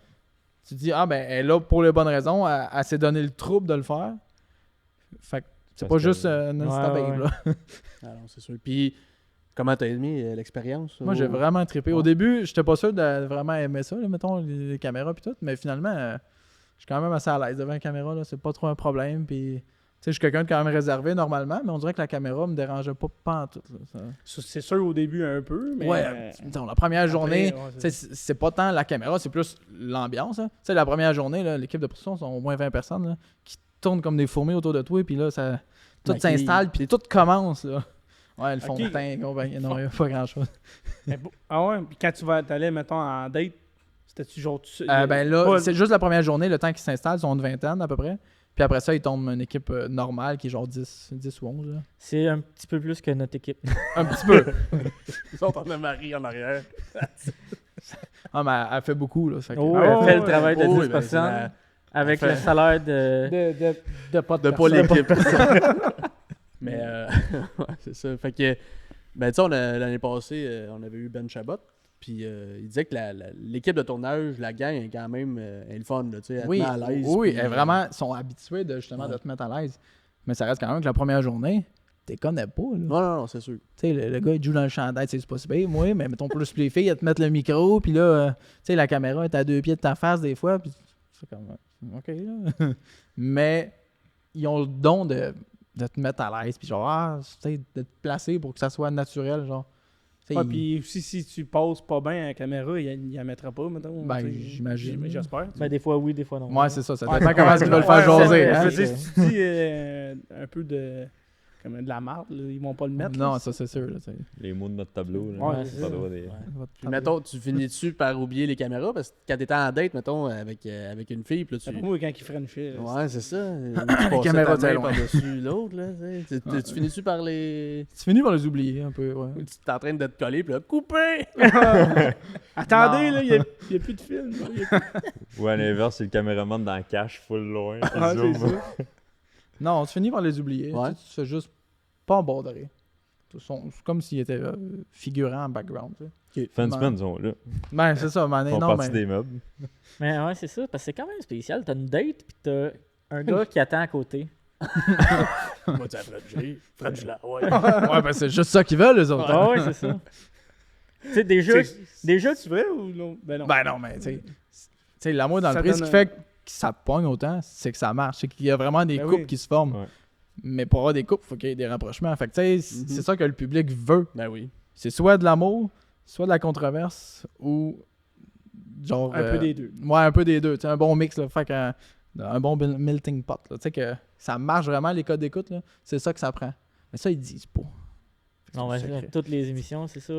Tu te dis, ah ben, elle est là pour les bonnes raisons, elle s'est donné le trouble de le faire. Fait que c'est Parce pas que- juste une Ouais, Insta ouais. babe, là. Ah non, c'est sûr. Puis, comment t'as aimé l'expérience? Moi, j'ai vraiment trippé. Au Ouais. début, j'étais pas sûr de vraiment aimer ça, là, mettons, les caméras puis tout, mais finalement, je suis quand même assez à l'aise devant la caméra, là. C'est pas trop un problème, puis... Tu sais, je suis quelqu'un de quand même réservé normalement, mais on dirait que la caméra me dérangeait pas pantoute. Là, ça. C'est sûr au début un peu, mais. Ouais, disons, la première journée, ouais, tu sais, c'est pas tant la caméra, c'est plus l'ambiance. Hein. Tu sais, la première journée, là, l'équipe de production sont au moins 20 personnes là, qui tournent comme des fourmis autour de toi, puis là, ça tout Maquille. s'installe, puis tout commence. Là. Ouais, le fond Ok. de teint, compagnie, non, il n'y a pas grand-chose. Ah ouais, puis quand t'allais, mettons, en date, c'était-tu genre. Ben là, pas- c'est juste la première journée, le temps qu'ils s'installent, ils sont une vingtaine à peu près. Puis après ça, ils tombent une équipe normale qui est genre 10 ou 11. Là. C'est un petit peu plus que notre équipe. Un petit peu. Ils sont en Marie en arrière. Ah, mais elle fait beaucoup. Là, fait que- Oh, Ah elle ouais, fait le ouais. travail de Oh, 10 oui, ben, personnes avec elle le fait- salaire de... de pas de De pas personne. l'équipe. Mais, ouais, c'est ça. Fait que, ben, tu sais, l'année passée, on avait eu Ben Chabot. Puis il disait que l'équipe de tournage, la gang, est quand même est le fun. Là, tu sais, elle te Oui, met à l'aise. oui, puis, elles vraiment sont habitués de justement ouais. de te mettre à l'aise. Mais ça reste quand même que la première journée, tu les connais pas. Là. Non, c'est sûr. Tu sais, le gars, il joue dans le chandail, c'est pas si pire, moi, mais mettons plus les filles, elles te mettent le micro, puis là, tu sais, la caméra est à 2 pieds de ta face des fois, puis c'est comme, OK, là. Mais ils ont le don de te mettre à l'aise, puis genre, tu sais, de te placer pour que ça soit naturel, genre. Tu sais, Ouais, puis aussi, si tu passes pas bien à la caméra, il la mettra pas, mettons. Ben, tu sais, j'imagine. J'espère. Ben, des fois oui, des fois non. Ouais, c'est ça, ça Ouais, dépend comment ouais, ils veulent ouais, faire jaser. ouais, hein. je veux dire, si tu dis un peu de la marde, là, ils vont pas le mettre. Non, là. ça c'est sûr. Là, tu sais. Les mots de notre tableau. Là. Ouais, Pas c'est le ça. droit des- Ouais. Puis, mettons, tu finis-tu par oublier les caméras? Parce que quand t'étais en date, mettons, avec une fille, puis là, Après moi, quand ils frenchaient. Ouais, c'est ça. Tu caméras, passais ta c'est main loin. par-dessus l'autre, là. Tu finis-tu par les... Tu finis par les oublier un peu, ouais. Ou tu t'es en train de te coller, puis là, couper! Attendez, Non. là, il y a plus de film. là, il y a plus- Ou à l'inverse, c'est le caméraman dans le cache full loin. qui Ah, c'est zoome. ça. Non, tu finis par les oublier. Ouais. Tu fais juste pas emborder. C'est comme s'ils étaient figurants en background. Tu sais. Fansmen sont là. Ben, c'est ça, man. Ils font Non, partie mais... des meubles. Mais ouais, c'est ça, parce que c'est quand même spécial. T'as une date, puis t'as un gars qui attend à côté. Moi, tu as French là, ouais. ouais, ben c'est juste ça qu'ils veulent, les autres. Ah ouais, c'est ça. Tu sais, déjà, C'est vrai ou non? Ben non. Ben non, mais tu sais, l'amour dans le Ça prix, ce donne qui fait que ça pogne autant, c'est que ça marche. C'est qu'il y a vraiment des Ben couples oui. qui se forment. Ouais. Mais pour avoir des couples, il faut qu'il y ait des rapprochements. Fait que tu sais, c'est ça que le public veut. Ben oui. C'est soit de l'amour, soit de la controverse, ou genre... Un peu des deux. Ouais, un peu des deux. Tu sais, un bon mix, là. Fait que, un bon melting pot, là. Tu sais que ça marche vraiment, les codes d'écoute, là. C'est ça que ça prend. Mais ça, ils disent pas. Fait que non, c'est mais un secret. toutes les émissions, c'est ça.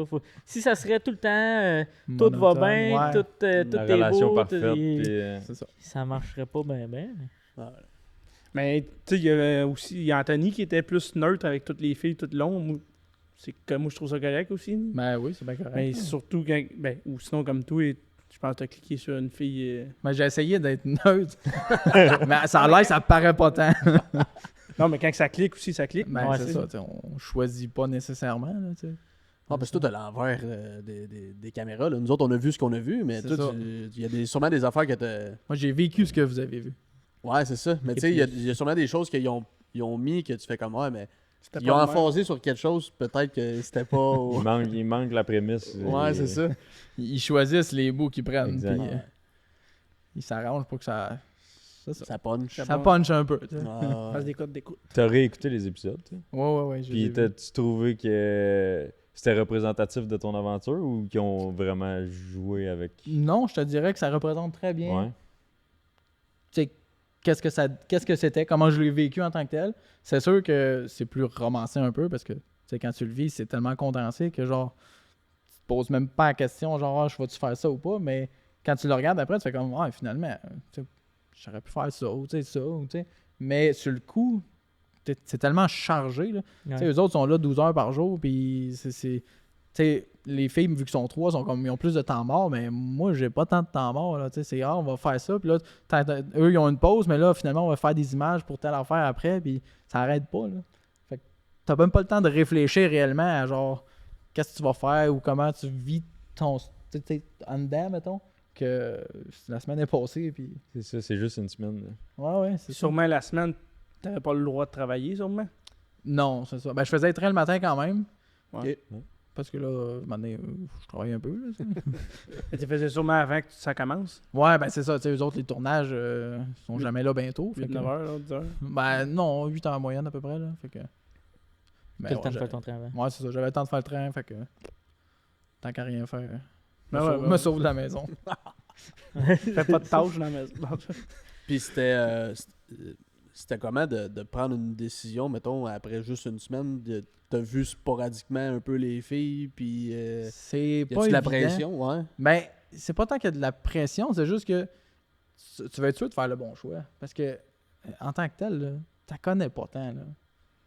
Si ça serait tout le temps, tout va Monotone, bien, ouais. tout La est relation beau, parfaite. tout puis, est- C'est ça. ça marcherait pas bien, bien. Mais tu sais, il y avait aussi il y a Anthony qui était plus neutre avec toutes les filles tout le long. C'est comme moi, je trouve ça correct aussi. Ben oui, c'est bien correct. Mais surtout quand. Ben, ou sinon, comme toi, je pense que tu as cliqué sur une fille. Mais j'ai essayé d'être neutre. Mais ça a l'air, ça paraît pas tant. Non, mais quand ça clique aussi, ça clique. Ben Ouais, c'est c'est ça, tu sais, on choisit pas nécessairement, là, tu sais. Ah, parce que toi, t'as l'envers des caméras. Là. Nous autres, on a vu ce qu'on a vu, mais C'est toi, ça. il y a sûrement des affaires que t'as. Moi, j'ai vécu ce que vous avez vu. Ouais, c'est ça. Mais tu sais, il y a sûrement des choses qu'ils ont mis que tu fais comme, ouais, mais. C'était Ils ont pas le même. emphasé sur quelque chose, peut-être que c'était pas. Il manque la prémisse. Ouais, c'est ça. Ils choisissent les bouts qu'ils prennent. Exact. Puis, ils s'arrangent pour que ça. C'est ça. Ça punch. Ça punch un peu. Tu sais. Ah, Passe des codes d'écoute. T'as réécouté les épisodes, toi? Ouais. Puis t'as-tu trouvé que c'était représentatif de ton aventure ou qu'ils ont vraiment joué avec... Non, je te dirais que ça représente très bien. Ouais. Tu sais, qu'est-ce que c'était, comment je l'ai vécu en tant que tel. C'est sûr que c'est plus romancé un peu parce que tu sais, quand tu le vis, c'est tellement condensé que genre tu te poses même pas la question genre je vais-tu faire ça ou pas, mais quand tu le regardes après, tu fais comme finalement, tu sais, j'aurais pu faire ça ou tu sais ça ou tu sais. Mais sur le coup, c'est tellement chargé là. Ouais. Tu sais, eux autres sont là 12 heures par jour, puis tu sais, les filles, vu qu'ils sont 3, ils ont plus de temps mort, mais moi, j'ai pas tant de temps mort. Là, tu sais, c'est on va faire ça, puis là, eux, ils ont une pause, mais là, finalement, on va faire des images pour telle affaire après, puis ça arrête pas. Là. Fait que t'as même pas le temps de réfléchir réellement à genre, qu'est-ce que tu vas faire ou comment tu vis ton. Tu sais, en dedans, mettons, que la semaine est passée, puis. C'est ça, c'est juste une semaine. là. Ouais, c'est ça. Sûrement la semaine, t'avais pas le droit de travailler, sûrement. Non, c'est ça. Ben, je faisais le train le matin quand même. Ouais. Parce que là, un moment donné, je travaille un peu. Là, tu sais. Mais tu faisais sûrement avant que ça commence. Ouais, ben c'est ça. Tu sais, eux autres, les tournages sont jamais là bientôt. Fait 8, que- 9 heures, 10 heures. Ben non, 8 ans en moyenne à peu près. Là, fait que... T'as le temps de j'avais- faire ton travail. Ouais, c'est ça. J'avais le temps de faire le train. Fait que. Tant qu'à rien faire. Ben me ouais, sauve, ben me ouais. sauve de la maison. Fais pas de tâches dans la maison. Puis c'était comment de prendre une décision, mettons, après juste une semaine, t'as vu sporadiquement un peu les filles, puis C'est y pas a-tu de la évident. pression, ouais? Ben, c'est pas tant qu'il y a de la pression, c'est juste que tu vas être sûr de faire le bon choix. Parce que, en tant que tel, là, t'as connais pas tant. Là.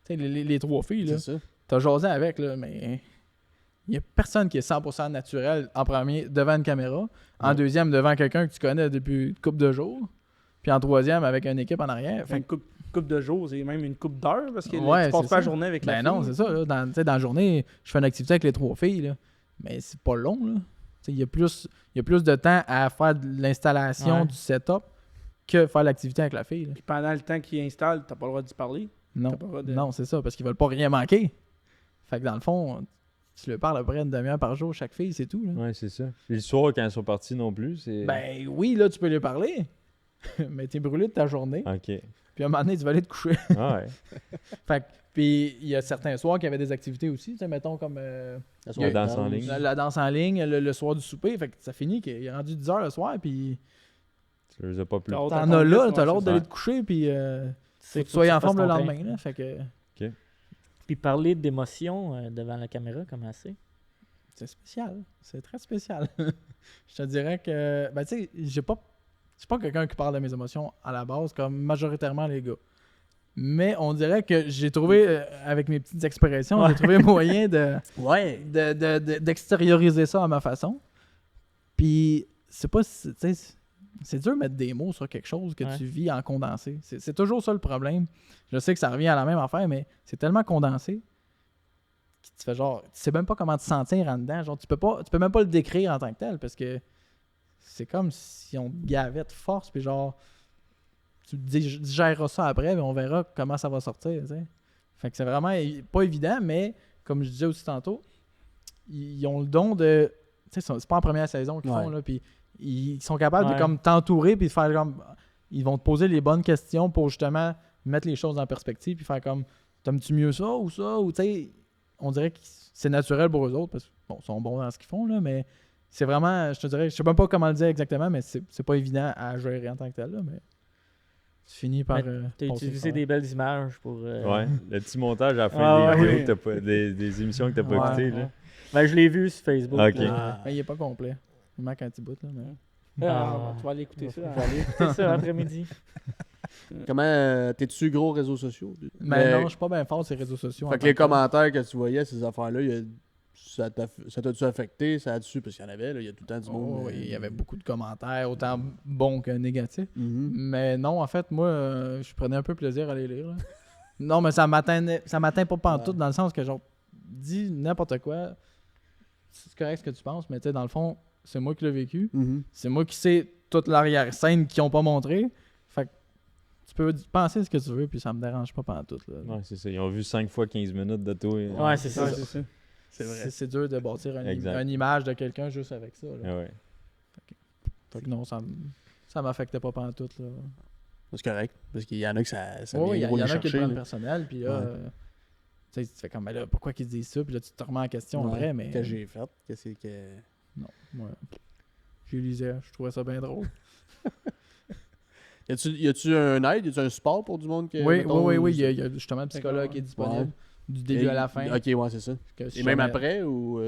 Tu sais, les 3 filles, là, C'est ça. t'as jasé avec, là, mais il y a personne qui est 100% naturel en premier devant une caméra, en Ouais. deuxième devant quelqu'un que tu connais depuis une couple de jours, puis en troisième avec une équipe en arrière. Fait une coupe de jours, c'est même une coupe d'heures parce que Ouais, tu passes c'est pas la ça. journée avec la Ben non, fille. c'est ça. Là. Tu sais, dans la journée, je fais une activité avec les 3 filles, là, mais c'est pas long. Là. Tu sais, il y a plus de temps à faire de l'installation Ouais. du setup que faire l'activité avec la fille. Là. Puis pendant le temps qu'il installe, t'as pas le droit d'y parler. Non, T'as pas le droit de- non, c'est ça, parce qu'ils veulent pas rien manquer. Fait que dans le fond, tu leur parles à peu près une demi-heure par jour chaque fille, c'est tout. Là. Ouais, c'est ça. Puis le soir, quand ils sont partis non plus, c'est... Ben oui, là, tu peux lui parler, mais t'es brûlé de ta journée, OK. puis à un moment donné, tu vas aller te coucher. Ah ouais. Fait que, puis il y a certains soirs qui avaient des activités aussi, tu sais, mettons comme La danse en ligne. la danse en ligne, le soir du souper, fait que ça finit qu'il est rendu 10h le soir, puis Tu les as pas plus. T'as hâte t'en à as ton là, rythme, t'as ouais, l'ordre c'est d'aller ça. te coucher, puis faut que tu faut sois que en tu forme le fasses ton lendemain, là, fait que Puis parler d'émotions devant la caméra, comment c'est? c'est spécial, c'est très spécial. Je te dirais que, ben tu sais, je suis pas quelqu'un qui parle de mes émotions à la base, comme majoritairement les gars. Mais on dirait que j'ai trouvé, avec mes petites expressions, j'ai trouvé moyen Ouais. d'extérioriser ça à ma façon. Puis c'est pas, tu sais, c'est dur de mettre des mots sur quelque chose que Ouais. tu vis en condensé. C'est toujours ça le problème. Je sais que ça revient à la même affaire, mais c'est tellement condensé que tu fais genre, tu sais même pas comment te sentir en dedans. Genre, tu peux même pas le décrire en tant que tel parce que c'est comme si on te gavait de force, puis genre, tu digéreras ça après, puis on verra comment ça va sortir, tu sais. Fait que c'est vraiment pas évident, mais comme je disais aussi tantôt, ils ont le don de. Tu sais, c'est pas en première saison qu'ils font, Ouais. là, puis ils sont capables de Ouais. comme t'entourer, puis de faire comme. Ils vont te poser les bonnes questions pour justement mettre les choses en perspective, puis faire comme, t'aimes-tu mieux ça, ou tu sais, on dirait que c'est naturel pour eux autres, parce qu'ils sont bons dans ce qu'ils font, là, mais c'est vraiment, je te dirais, je sais même pas comment le dire exactement, mais c'est pas évident à gérer en tant que tel, là, mais tu finis par. T'as passer utilisé par- des belles images pour... Ouais, le petit montage à la fin Ah des ouais. vidéos que t'as pas, des émissions que t'as pas Ouais, écoutées. Ouais. Là. Ben, je l'ai vu sur Facebook. Ok. là. Ben, il est pas complet. Il manque un petit bout, là, mais. Ah, Ah. tu vas aller écouter ça. Je vais aller écouter ça après-midi. Comment t'es-tu gros réseaux sociaux? Mais non, je suis pas bien fort sur les réseaux sociaux. en Fait que tant les que tel. commentaires que tu voyais, ces affaires-là, ça t'a-tu affecté? Ça a-tu? Parce qu'il y en avait, là, il y a tout le temps du monde. Oh, oui, il y avait beaucoup de commentaires, autant bons que négatifs. Mhm. Mais non, en fait, moi, je prenais un peu plaisir à les lire. Là. Non, mais ça m'atteint pas pantoute, dans le sens que, genre, dis n'importe quoi, c'est correct ce que tu penses, mais tu sais, dans le fond, c'est moi qui l'ai vécu. Mhm. C'est moi qui sais toute l'arrière-scène qu'ils ont pas montré. Fait que tu peux penser ce que tu veux, puis ça me dérange pas pantoute. Là. Ouais, c'est ça. Ils ont vu 5 fois 15 minutes de toi. Ouais, c'est ça. Ouais, c'est ça. C'est vrai. C'est dur de bâtir Exact. une image de quelqu'un juste avec ça. Là. Ah ouais. Fait que non, ça m'affectait pas pantoute. Là. C'est correct. Parce qu'il y en a que ça Oui, il y vient gros en les a qui le chercher, prennent là. personnel, puis là, Ouais. tu sais, tu fais comme, mais là, pourquoi qu'ils disent ça, puis là, tu te remets en question Ouais. après, mais Que j'ai fait. Que c'est que. non, moi, je lisais, je trouvais ça bien drôle. Y a-tu un aide? Y a-tu un support pour du monde que. Oui, mettons, il y a justement un psychologue qui est disponible Ouais. du début à la fin. Ok, ouais, c'est ça. Que si Et même jamais- après ou.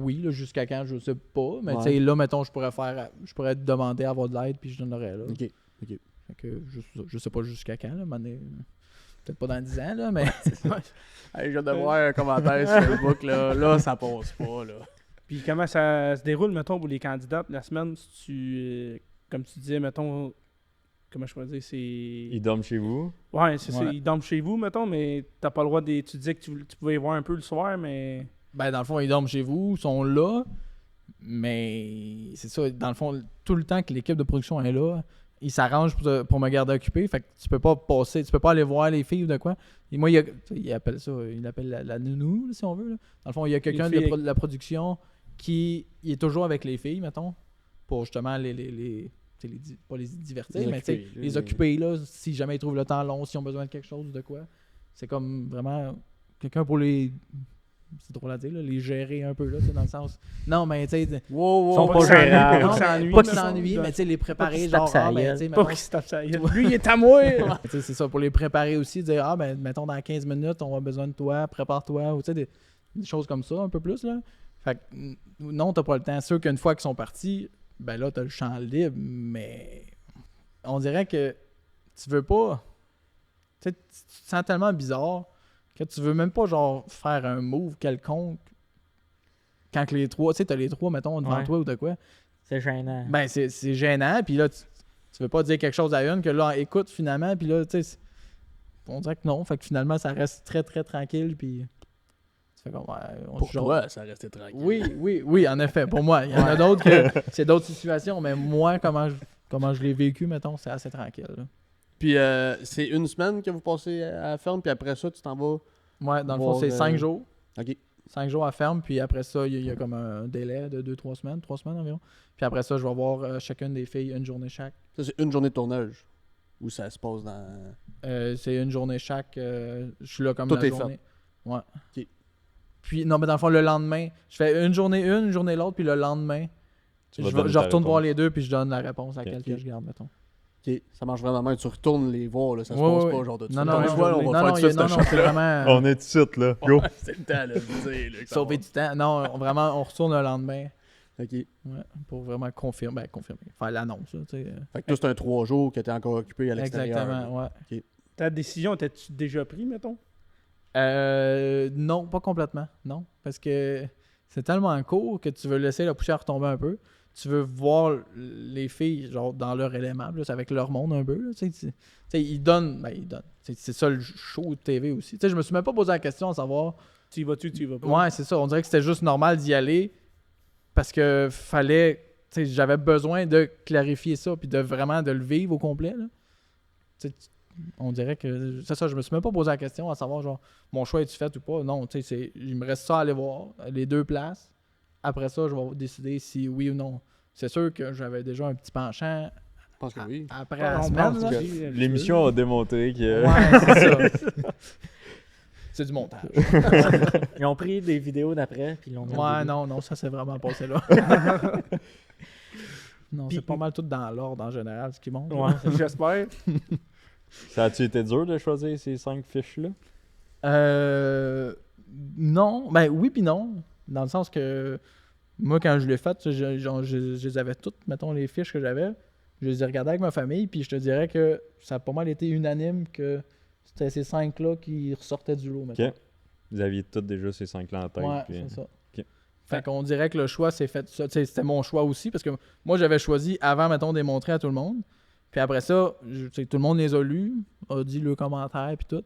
Oui, là, jusqu'à quand, je sais pas. Mais Ouais. tu sais, là, mettons, je pourrais te demander à avoir de l'aide, puis je donnerais là. Ok. Fait que je sais pas jusqu'à quand, là, peut-être pas dans 10 ans, là, mais. Hey, je viens de voir un commentaire sur Facebook, là. Là, ça passe pas, là. Puis comment ça se déroule, mettons, pour les candidats la semaine, si tu, comme tu disais, mettons, comment je pourrais dire, c'est... Ils dorment chez vous. Ouais, c'est ça, Ouais. ils dorment chez vous, mettons, mais t'as pas le droit de... Tu disais que tu pouvais y voir un peu le soir, mais... Ben, dans le fond, ils dorment chez vous, ils sont là, mais c'est ça, dans le fond, tout le temps que l'équipe de production est là, ils s'arrangent pour me garder occupé, fait que tu peux pas aller voir les filles ou de quoi. Et moi, il appelle la nounou, là, si on veut. Là. Dans le fond, il y a quelqu'un filles de la production qui il est toujours avec les filles, mettons, pour justement pas les divertir, Les mais tu sais, occuper, là, les occuper, là, si jamais ils trouvent le temps long, s'ils ont besoin de quelque chose ou de quoi. C'est comme vraiment quelqu'un pour les... C'est drôle à dire, là, les gérer un peu, là, tu sais, dans le sens... Non, mais tu sais... Wow, Ils sont Pas pas qu'ils s'ennuient, gérables. pas Non, qu'ils s'ennuient, pas qu'ils mettons. s'ennuient, mais tu sais, les préparer, qu'ils se genre, tapent sa ben, gueule. tu sais, Pas mettons, qu'il se tape sa gueule. Lui, il est à moi! tu sais, c'est ça, pour les préparer aussi, dire, ah, ben, mettons, dans 15 minutes, on a besoin de toi, prépare-toi, ou tu sais, des choses comme ça, un peu plus, là. Fait que, non, t'as pas le temps. Sûr qu'une fois qu'ils sont partis, ben là, t'as le champ libre, mais on dirait que tu veux pas, tu sais, tu te sens tellement bizarre que tu veux même pas, genre, faire un move quelconque quand que les trois, tu sais, t'as les trois, mettons, devant Ouais. toi ou de quoi. C'est gênant. Ben, c'est gênant, puis là, tu veux pas dire quelque chose à une que là, écoute finalement, puis là, tu sais, on dirait que non, fait que finalement, ça reste très, très tranquille, puis tu fais comme, ouais, on Pour se jase. toi, ça restait tranquille. Oui, en effet, pour moi. Il y en a d'autres que c'est d'autres situations, mais moi, comment je l'ai vécu, mettons, c'est assez tranquille. Là. Puis c'est une semaine que vous passez à la ferme, puis après ça, tu t'en vas. Ouais, dans le Voir, fond, c'est 5 jours. Ok. 5 jours à ferme, puis après ça, il y a comme un délai de 2-3 semaines, 3 semaines environ. Puis après ça, je vais voir chacune des filles une journée chaque. Ça, c'est une journée de tournage. Où ça se passe dans. C'est une journée chaque. Je suis là comme Tout la est journée. Ouais. Ok. Puis, non, mais dans le fond, le lendemain, je fais une journée l'autre, puis le lendemain, Tu vas je donner ta retourne voir réponse. les deux, puis je donne la réponse à Ok. quelle que je garde, mettons. Ok, ça marche vraiment bien. Tu retournes les voir, là. Ça se Ouais, passe ouais. pas, genre de Non, non, Comme non, je vois, on va faire ça, non, cette c'est vraiment... On est tout de suite, là. Go! C'est le temps, là, de dire, là, que ça Sauver va. du temps. Non, vraiment, on retourne le lendemain. Ok. Ouais, pour vraiment confirmer. Faire l'annonce, là, tu sais. Fait que toi, c'est un 3 jours que t'es encore occupé à l'extérieur. Exactement, là. ouais. Ta décision, t'as-tu déjà pris, mettons? Non, pas complètement. Non. Parce que c'est tellement court que tu veux laisser la poussière retomber un peu. Tu veux voir les filles genre dans leur élément, plus avec leur monde un peu. Là, tu sais, ils donnent. C'est ça le show de TV aussi. Tu sais, je me suis même pas posé la question à savoir. Tu y vas-tu, tu y vas pas? Ouais, c'est ça. On dirait que c'était juste normal d'y aller parce que fallait. Tu sais, j'avais besoin de clarifier ça puis de vraiment de le vivre au complet. Là. Tu sais, on dirait que c'est ça. Je me suis même pas posé la question à savoir genre mon choix est-tu fait ou pas. Non, tu sais, il me reste ça à aller voir les deux places. Après ça, je vais décider si oui ou non. C'est sûr que j'avais déjà un petit penchant Je pense que oui. après Ah, la on semaine. pense là. que- L'émission a démontré que. Ouais, c'est ça. C'est du montage. Ils ont pris des vidéos d'après, puis ils l'ont mis au Ouais, début. non, ça s'est vraiment passé là. Non, c'est pas mal tout dans l'ordre en général ce qui monte. Ouais. J'espère. Ça a-tu été dur de choisir ces 5 fiches-là? Non, ben oui puis non. Dans le sens que moi, quand je l'ai fait, je les avais toutes, mettons, les fiches que j'avais. Je les ai regardées avec ma famille, puis je te dirais que ça a pas mal été unanime que c'était ces 5-là qui ressortaient du lot, mettons. Ok. Vous aviez toutes déjà ces 5-là en tête. Ouais, puis- c'est ça. Ok. Fait qu'on dirait que le choix s'est fait ça. Tu sais, c'était mon choix aussi, parce que moi, j'avais choisi avant, mettons, de les montrer à tout le monde. Puis après ça, tu sais, tout le monde les a lus, a dit le commentaire, puis tout.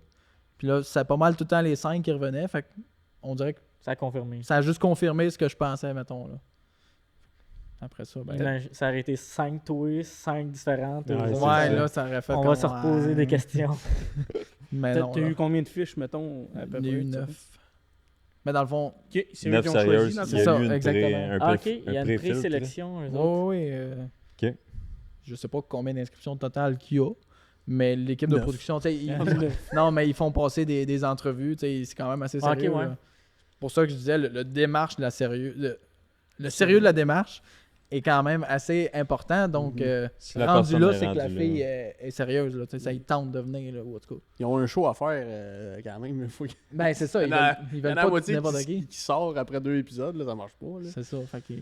Puis là, c'est pas mal tout le temps les 5 qui revenaient. Fait qu'on dirait que Ça a confirmé. Ça a juste confirmé ce que je pensais, mettons, là. Après ça, ben... Imagine- Ça aurait été 5 twists, 5 différentes. Ouais, eux c'est autres. Ouais, ça. là, ça aurait fait On comme... va se reposer des questions. Mais non, T'as là. eu combien de fiches, mettons, à peu Il y a eu près, 9. Mais dans le fond... Ok, c'est eux 9 qui ont sérieuses, choisi, dans le il fond. y ça, a eu une exactement. Ah, ok, il y a une pré-filtre, là. présélection. eux autres. Oui, Ok. Je sais pas combien d'inscriptions totales qu'il y a, mais l'équipe de 9. production, tu sais, non, mais ils font passer des entrevues, tu sais, c'est quand même assez Ah, ok, sérieux. ouais. là. C'est pour ça que je disais, le démarche de la sérieux, le sérieux de la démarche est quand même assez important, donc Si la rendu personne là, est c'est que la rendue fille là. est sérieuse, là, tu sais, ça y tente de venir, là, ou en tout cas. Ils ont un show à faire quand même. Il faut Ben, c'est ça, ils Il y en a- veulent, ils il y veulent en a pas moitié n'importe qui, qui. qui sort après 2 épisodes, là, ça marche pas. Là. C'est ça, fait que...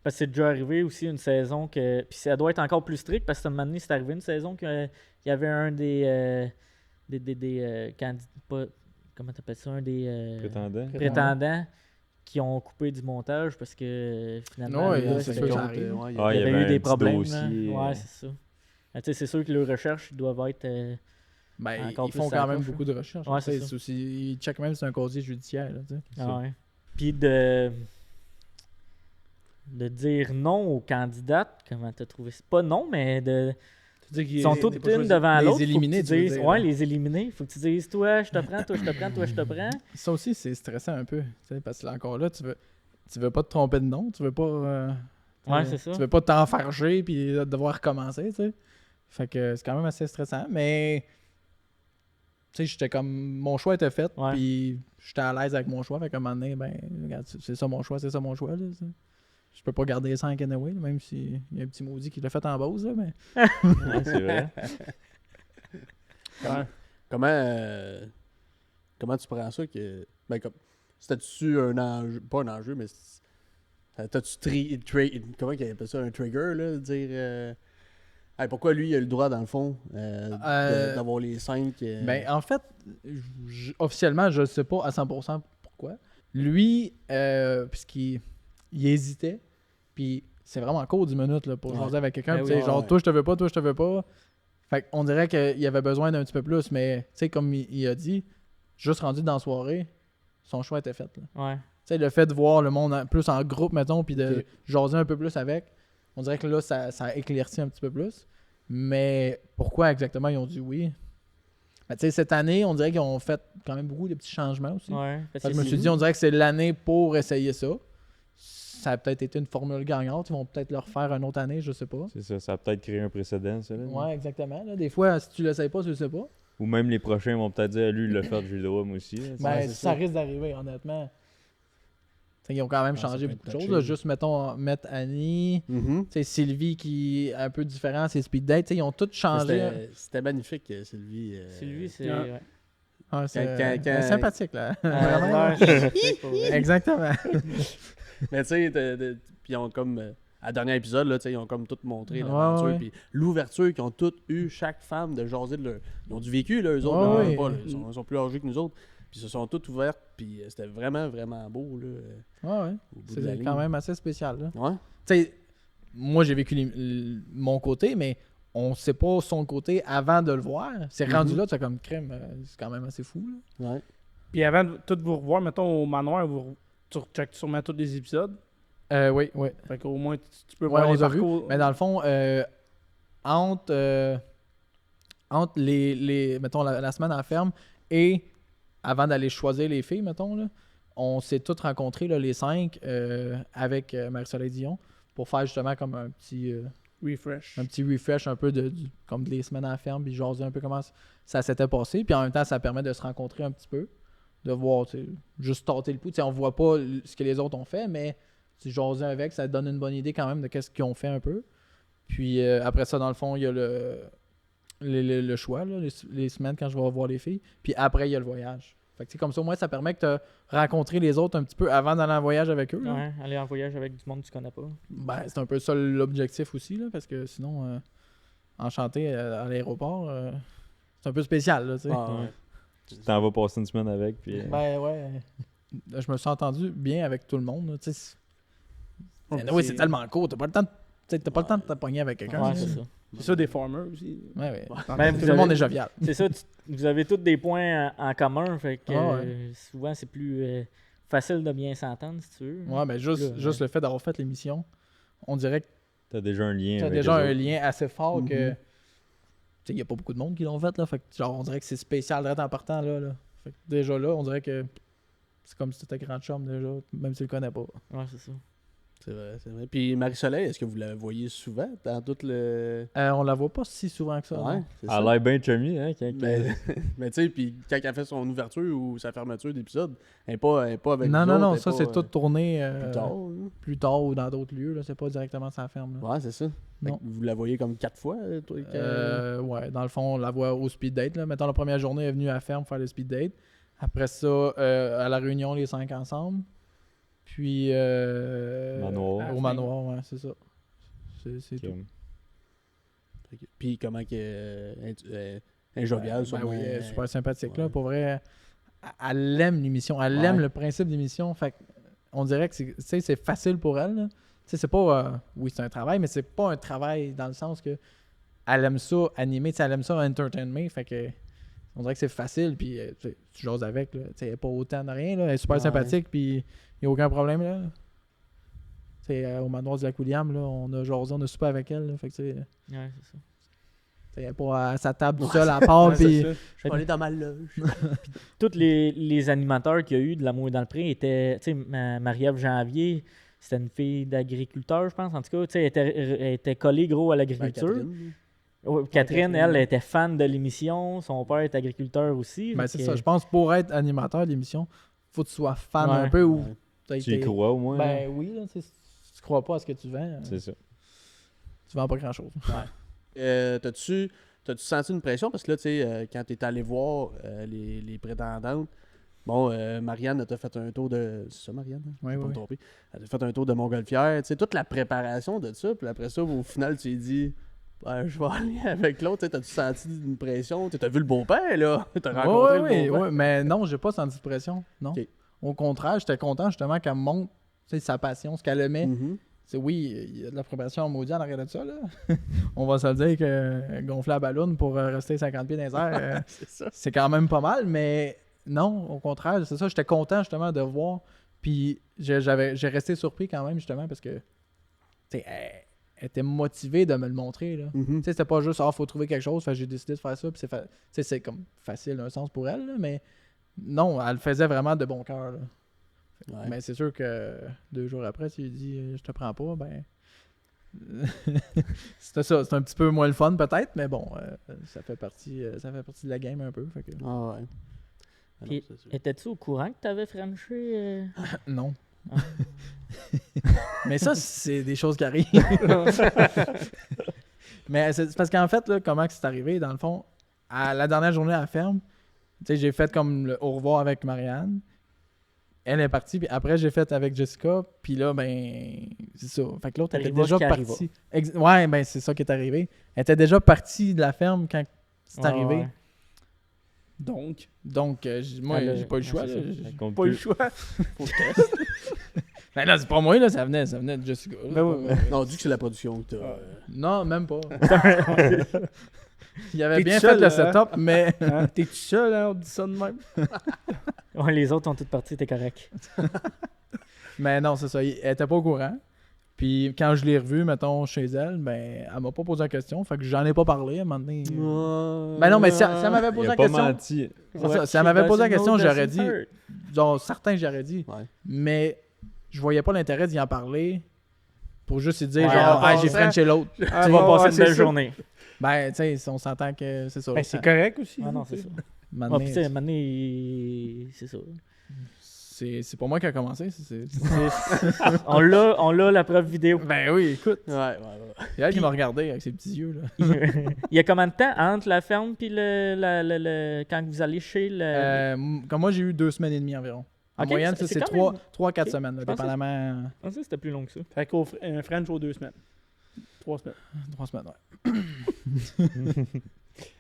Parce que c'est déjà arrivé aussi une saison que. Puis ça doit être encore plus strict parce que cette année, c'est arrivé une saison qu'il y avait un des candidats. Comment t'appelles ça? Un des Prétendant. prétendants qui ont coupé du montage parce que finalement. Ouais, le gars, c'est c'était sûr, comme- ça arrive. Ouais, il y avait eu un des petit problèmes. dossier, là. Ouais, c'est ça. Tu sais, c'est sûr que leurs recherches doivent être. Ben, Encore ils plus font ça quand même accroche, beaucoup de recherches. Ouais, tu sais, c'est ça. aussi, ils checkent même si c'est un casier judiciaire, là, tu sais. Ah ouais. Puis de dire non aux candidates, comment t'as trouvé? C'est pas non, mais ils sont toutes une devant les l'autre. éliminer, Faut que tu veux tu dises, dire, ouais, là. les éliminer. Faut que tu dises, toi, je te prends, toi, je te prends, toi, je te prends. Ça aussi, c'est stressant un peu, tu sais, parce que là, encore là, tu veux pas te tromper de nom, tu veux pas... Ouais, c'est ça. Tu veux pas t'enfarger puis devoir recommencer, tu sais. Fait que c'est quand même assez stressant, mais... Tu sais, j'étais comme... Mon choix était fait, Ouais. puis j'étais à l'aise avec mon choix, fait qu'à un moment donné, ben, regarde, c'est ça mon choix, là, tu sais. Je peux pas garder 5 anyway, là, même s'il y a un petit maudit qui l'a fait en base, là, mais... Ouais, c'est vrai. Comment tu prends ça que. Ben, comme. C'était-tu un enjeu. Pas un enjeu, mais. T'as-tu comment il appelle ça? Un trigger, là? De dire. Hey, pourquoi lui, il a le droit, dans le fond, d'avoir les 5. Ben, en fait, officiellement, je sais pas à 100% pourquoi. Lui, puisqu'il hésitait, puis c'est vraiment court 10 minutes là, pour Ouais. jaser avec quelqu'un. Ben Tu sais, oui. genre, Ouais. toi, je te veux pas, toi, je te veux pas. Fait qu'on dirait qu'il avait besoin d'un petit peu plus, mais tu sais, comme il a dit, juste rendu dans la soirée, son choix était fait. Là. Ouais. Tu sais, le fait de voir le monde plus en groupe, mettons, puis de Ok. jaser un peu plus avec, on dirait que là, ça a éclairci un petit peu plus. Mais pourquoi exactement ils ont dit oui? Ben, tu sais, cette année, on dirait qu'ils ont fait quand même beaucoup de petits changements aussi. Ouais. Fait que je me suis dit, on dirait que c'est l'année pour essayer ça. Ça a peut-être été une formule gagnante. Ils vont peut-être le refaire une autre année, je sais pas. C'est ça, ça a peut-être créé un précédent, ça. Là. Ouais, exactement. Là, des fois, si tu l'essayes pas, tu le sais pas. Ou même les prochains vont peut-être dire, lui, il l'a fait, j'ai le droit, moi aussi. là, tu sais. Ben, c'est ça ça. risque d'arriver, honnêtement. T'sais, ils ont quand même Ouais, ça changé peut beaucoup de être choses. touché. Là. Juste, mettons, mettre Annie, Mhm. t'sais, Sylvie qui est un peu différent, c'est Speed Date. T'sais, ils ont tout changé. C'était magnifique, Sylvie. Sylvie, c'est. Ouais. Ouais. Ouais, c'est quand- elle est sympathique, là. Ouais, c'est pour vrai. Exactement. Mais tu sais, puis ils ont comme. À dernier épisode, là, tu sais, ils ont comme tout montré Ouais, l'aventure. ouais. Puis l'ouverture qu'ils ont toutes eu, chaque femme, de jaser de leur. Ils ont du vécu, là, eux autres. Ouais, là, ouais. pas, là, ils sont plus âgés que nous autres. Puis ils se sont toutes ouvertes. Puis c'était vraiment, vraiment beau, là. Ouais, ouais. Au bout de la C'est ligne. quand même assez spécial, là. Ouais. Tu sais, moi, j'ai vécu mon côté, mais on sait pas son côté avant de le voir. C'est rendu Mhm. là, tu comme crème, c'est quand même assez fou, là. Ouais. Puis avant de tout vous revoir, mettons, au manoir, tu recheckes sûrement tous les épisodes. Oui, oui. Fait qu'au moins, tu peux Ouais, voir on les les a vus. parcours. Mais dans le fond, entre les mettons, la semaine à la ferme et avant d'aller choisir les filles, mettons, là, on s'est tous rencontrés, là, les 5, avec Marie-Soleil Dion pour faire justement comme un petit refresh un peu comme des semaines à la ferme, puis jaser un peu comment ça s'était passé. Puis en même temps, ça permet de se rencontrer un petit peu, de voir, tu sais, juste tâter le pouls. Tu sais, on voit pas ce que les autres ont fait, mais tu sais, jaser avec, ça donne une bonne idée quand même de qu'est-ce qu'ils ont fait un peu. Puis après ça, dans le fond, il y a le choix, là, les semaines quand je vais voir les filles. Puis après, il y a le voyage. Fait que, tu sais, comme ça, au moins, ça permet que tu rencontré les autres un petit peu avant d'aller en voyage avec eux. Là. Ouais, aller en voyage avec du monde que tu connais pas. Ben, c'est un peu ça l'objectif aussi, là, parce que sinon, enchanté à l'aéroport, c'est un peu spécial. Là, tu sais. Ah, ouais. Tu t'en vas passer une semaine avec, puis... Ben ouais. Je me suis entendu bien avec tout le monde. Là, tu sais. Ouais, Oui, c'est tellement court. T'as pas le temps de, tu sais, t'as pas le temps de te pogner avec quelqu'un. Ouais, là. c'est ça. C'est ça, des farmers aussi. Ouais, ouais. Ben, Tout vous le monde avez- est jovial. C'est ça, vous avez tous des points en commun, fait que Ah ouais. souvent c'est plus facile de bien s'entendre, si tu veux. Ouais, ben juste le fait d'avoir fait l'émission, on dirait que T'as déjà un lien t'as avec déjà eux un autres. lien assez fort que. Mhm. Il n'y a pas beaucoup de monde qui l'ont fait, là. Fait que, genre, on dirait que c'est spécial, direct en partant, là. Fait que déjà là, on dirait que c'est comme si c'était grand chum, déjà, même si tu le connais pas. Ouais, c'est ça. C'est vrai, c'est vrai. Puis Marie-Soleil, est-ce que vous la voyez souvent dans tout le. On la voit pas si souvent que ça. Ouais, non. c'est Elle ça. a l'air bien chummy, hein, quand Mais tu sais, puis quand elle fait son ouverture ou sa fermeture d'épisode, elle n'est pas avec Non, vous non, autres, non, elle est ça, pas, c'est tout tourné plus tard. ou dans d'autres lieux, là. C'est pas directement sur la ferme, là. Ouais, c'est ça. Fait Non. que vous la voyez comme 4 fois, toi, Ouais, dans le fond, on la voit au speed date, là. Mettons, la première journée, elle est venue à la ferme faire le speed date. Après ça, à la réunion, les 5 ensemble. Puis Manoir. au manoir, ouais, c'est ça. C'est tout. Fait que- Puis comment qu'elle est joviale, Ben sûrement. oui, elle est super sympathique, ouais. là. Pour vrai, elle aime l'émission. Elle Ouais. aime le principe d'émission. Fait que on dirait que c'est facile pour elle, là. Tu sais, c'est pas... oui, c'est un travail, mais c'est pas un travail dans le sens que elle aime ça animer, tu sais, elle aime ça entertainment. Fait que on dirait que c'est facile, puis tu jases avec, là. Tu sais, elle est pas autant de rien, là. Elle est super Ouais. sympathique, puis il n'y a aucun problème, là. Tu sais, au manoir du Lac-William, là, on a jasé, on a soupé avec elle, là. Fait que, tu sais, Ouais, c'est ça. elle est pas à sa table tout seul à part, Ouais, puis... c'est ça. Je vais aller dans ma loge. Tous les animateurs qu'il y a eu de L'amour dans le pré étaient, tu sais, Marie-Ève Janvier, c'était une fille d'agriculteur, je pense, en tout cas, tu sais, elle était collée gros à Ben, l'agriculture. Catherine. Ouais, Catherine, Catherine, elle, était fan de l'émission, son père est agriculteur aussi. Ben, fait c'est que- ça. Je pense que pour être animateur d'émission, faut que tu sois fan Ouais. un peu ou Ouais. t'as Tu y été- crois au moins? Ben là? oui, là, tu sais, si tu crois pas à ce que tu vends, C'est ça. tu vends pas grand chose. T'as-tu senti une pression? Parce que là, tu sais, quand t'es allé voir les prétendantes, bon, Marianne t'a fait un tour de... C'est ça, Marianne? Oui, Je vais pas oui. me tromper. Elle t'a fait un tour de Montgolfière. Tu sais, toute la préparation de ça, puis après ça, au final, tu t'es dit... Ben, je vais aller avec l'autre. Tu sais, t'as-tu senti une pression? T'as vu le beau-père, là? T'as rencontré Oui, le beau-père? mais non, j'ai pas senti de pression. Non. Ok. Au contraire, j'étais content justement qu'elle me montre tu sais, sa passion, ce qu'elle aimait. Mhm. C'est oui, il y a de la préparation en maudit en arrière de ça. Là. On va se le dire que gonfler la ballonne pour rester 50 pieds dans les airs, C'est ça. c'est quand même pas mal, mais non, au contraire, c'est ça. J'étais content justement de voir. Puis j'ai resté surpris quand même justement parce que tu sais, elle était motivée de me le montrer. Là. Mhm. Tu sais, c'était pas juste faut trouver quelque chose, fait que j'ai décidé de faire ça. Puis tu sais, c'est comme facile d'un sens pour elle, là, mais non, elle le faisait vraiment de bon cœur. Là. Ouais. Mais c'est sûr que 2 jours après, tu lui dis je te prends pas, ben. C'était ça, c'est un petit peu moins le fun peut-être, mais bon, ça fait partie de la game un peu. Fait que... Ah ouais. Ah non, Puis- c'est sûr. Étais-tu au courant que t'avais franchi? Non. Ah. Mais ça, c'est des choses qui arrivent. Mais c'est parce qu'en fait, là, comment que c'est arrivé, dans le fond, à la dernière journée à la ferme, tu sais, j'ai fait comme le au revoir avec Marianne. Elle est partie, puis après, j'ai fait avec Jessica, puis là, ben, c'est ça. Fait que l'autre était T'arrivas déjà qui arriva. partie. Ouais, ben, c'est ça qui est arrivé. Elle était déjà partie de la ferme quand c'est Ouais, arrivé. ouais. Donc, Donc, moi, Elle a- j'ai pas eu le ouais, choix. c'est là. ça. J'ai- Ça compte pas eu le plus. choix. Faut que je teste. Ben là, c'est pas moi, là, ça venait de Jessica. là. Ben oui, C'est pas- Non, dis que c'est la production que t'as. Ah. Non, même pas. Il avait T'es bien tout fait seul, le hein? setup, mais... Hein? T'es tout seul, hein? On dit ça de même. Ouais, les autres sont toutes parties, t'es correct. Mais non, c'est ça. Elle était pas au courant. Puis quand je l'ai revue, mettons, chez elle, ben, elle m'a pas posé la question. Fait que j'en ai pas parlé à un moment donné. Ben non, mais si elle m'avait Il posé a la pas question... menti. C'est ça, si elle m'avait posé la question, j'aurais dit... dit. Genre, certains, j'aurais dit. Ouais. Mais je voyais pas l'intérêt d'y en parler pour juste lui dire, Ouais, genre, en j'ai passant. frenché l'autre. Tu vas passer une belle journée. Ben, tu sais, on s'entend que c'est ça. Ben, c'est correct aussi. Ah non, hein, c'est ça. tu sais. Un moment Ah, donné, puis tu sais, à un moment donné, c'est ça. c'est pas moi qui a commencé. On l'a, la preuve vidéo. Ben oui, écoute. Ouais, ouais. Il y a elle qui m'a regardé avec ses petits yeux, là. Il y a combien de temps entre la ferme puis quand vous allez chez le... Comme moi, j'ai eu 2 semaines et demie environ. En Ok, moyenne, c'est ça, c'est quand même- 3-4 Ok. semaines, là, Je pensais- dépendamment. Ah, ça, c'était plus long que ça. Fait qu'un French aux 2 semaines. 3 semaines. 3 semaines, ouais.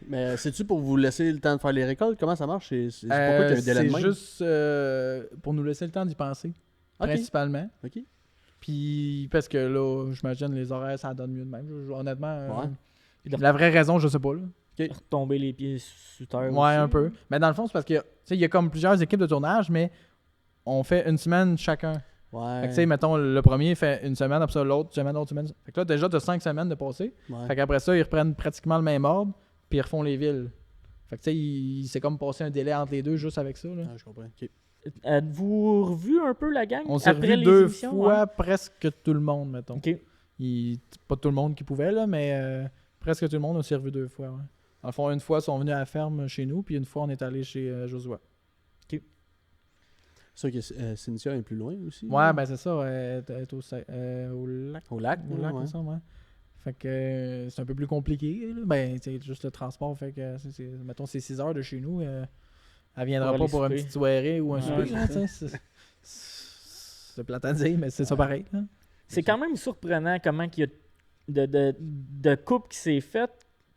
Mais c'est-tu pour vous laisser le temps de faire les récoltes? Comment ça marche? C'est pourquoi qu'il y a un délai de C'est même? juste pour nous laisser le temps d'y penser, Ok. principalement. Ok. Puis, parce que là, j'imagine les horaires, ça donne mieux de même. Honnêtement, Ouais. la vraie raison, je sais pas, là. Retomber les pieds sous terre Ouais, aussi. un peu. Mais dans le fond, c'est parce que, tu sais, il y a comme plusieurs équipes de tournage, mais on fait une semaine chacun. Ouais. Fait que, tu sais, mettons, le premier fait une semaine, après ça, l'autre semaine. Fait que là, déjà, t'as 5 semaines de passé. Ouais. Fait qu'après ça, ils reprennent pratiquement le même ordre, puis ils refont les villes. Fait que, tu sais, c'est comme passer un délai entre les deux juste avec ça, là. Ah, je comprends. Ok. Êtes-vous revu un peu la gang On s'est après revu les 2 émissions? fois presque tout le monde, mettons. Ok. Pas tout le monde qui pouvait, là, mais presque tout le monde, on s'est revu 2 fois, ouais. Dans le fond, une fois, ils sont venus à la ferme chez nous, puis une fois, on est allé chez Josué. C'est sûr que Cynthia est plus loin aussi. Ouais, ben c'est ça, elle est au lac. Au lac, Au lac, ouais. il me semble, ouais. Fait que c'est un peu plus compliqué, là. Ben, c'est juste le transport, fait que, mettons, c'est 6 heures de chez nous. Elle viendra Pour pas aller pour une souper. petite soirée ou un Ouais, souper, c'est là, ça. tu sais. C'est plate à dire, mais c'est ça pareil, là. C'est quand même surprenant comment il y a de couple qui s'est fait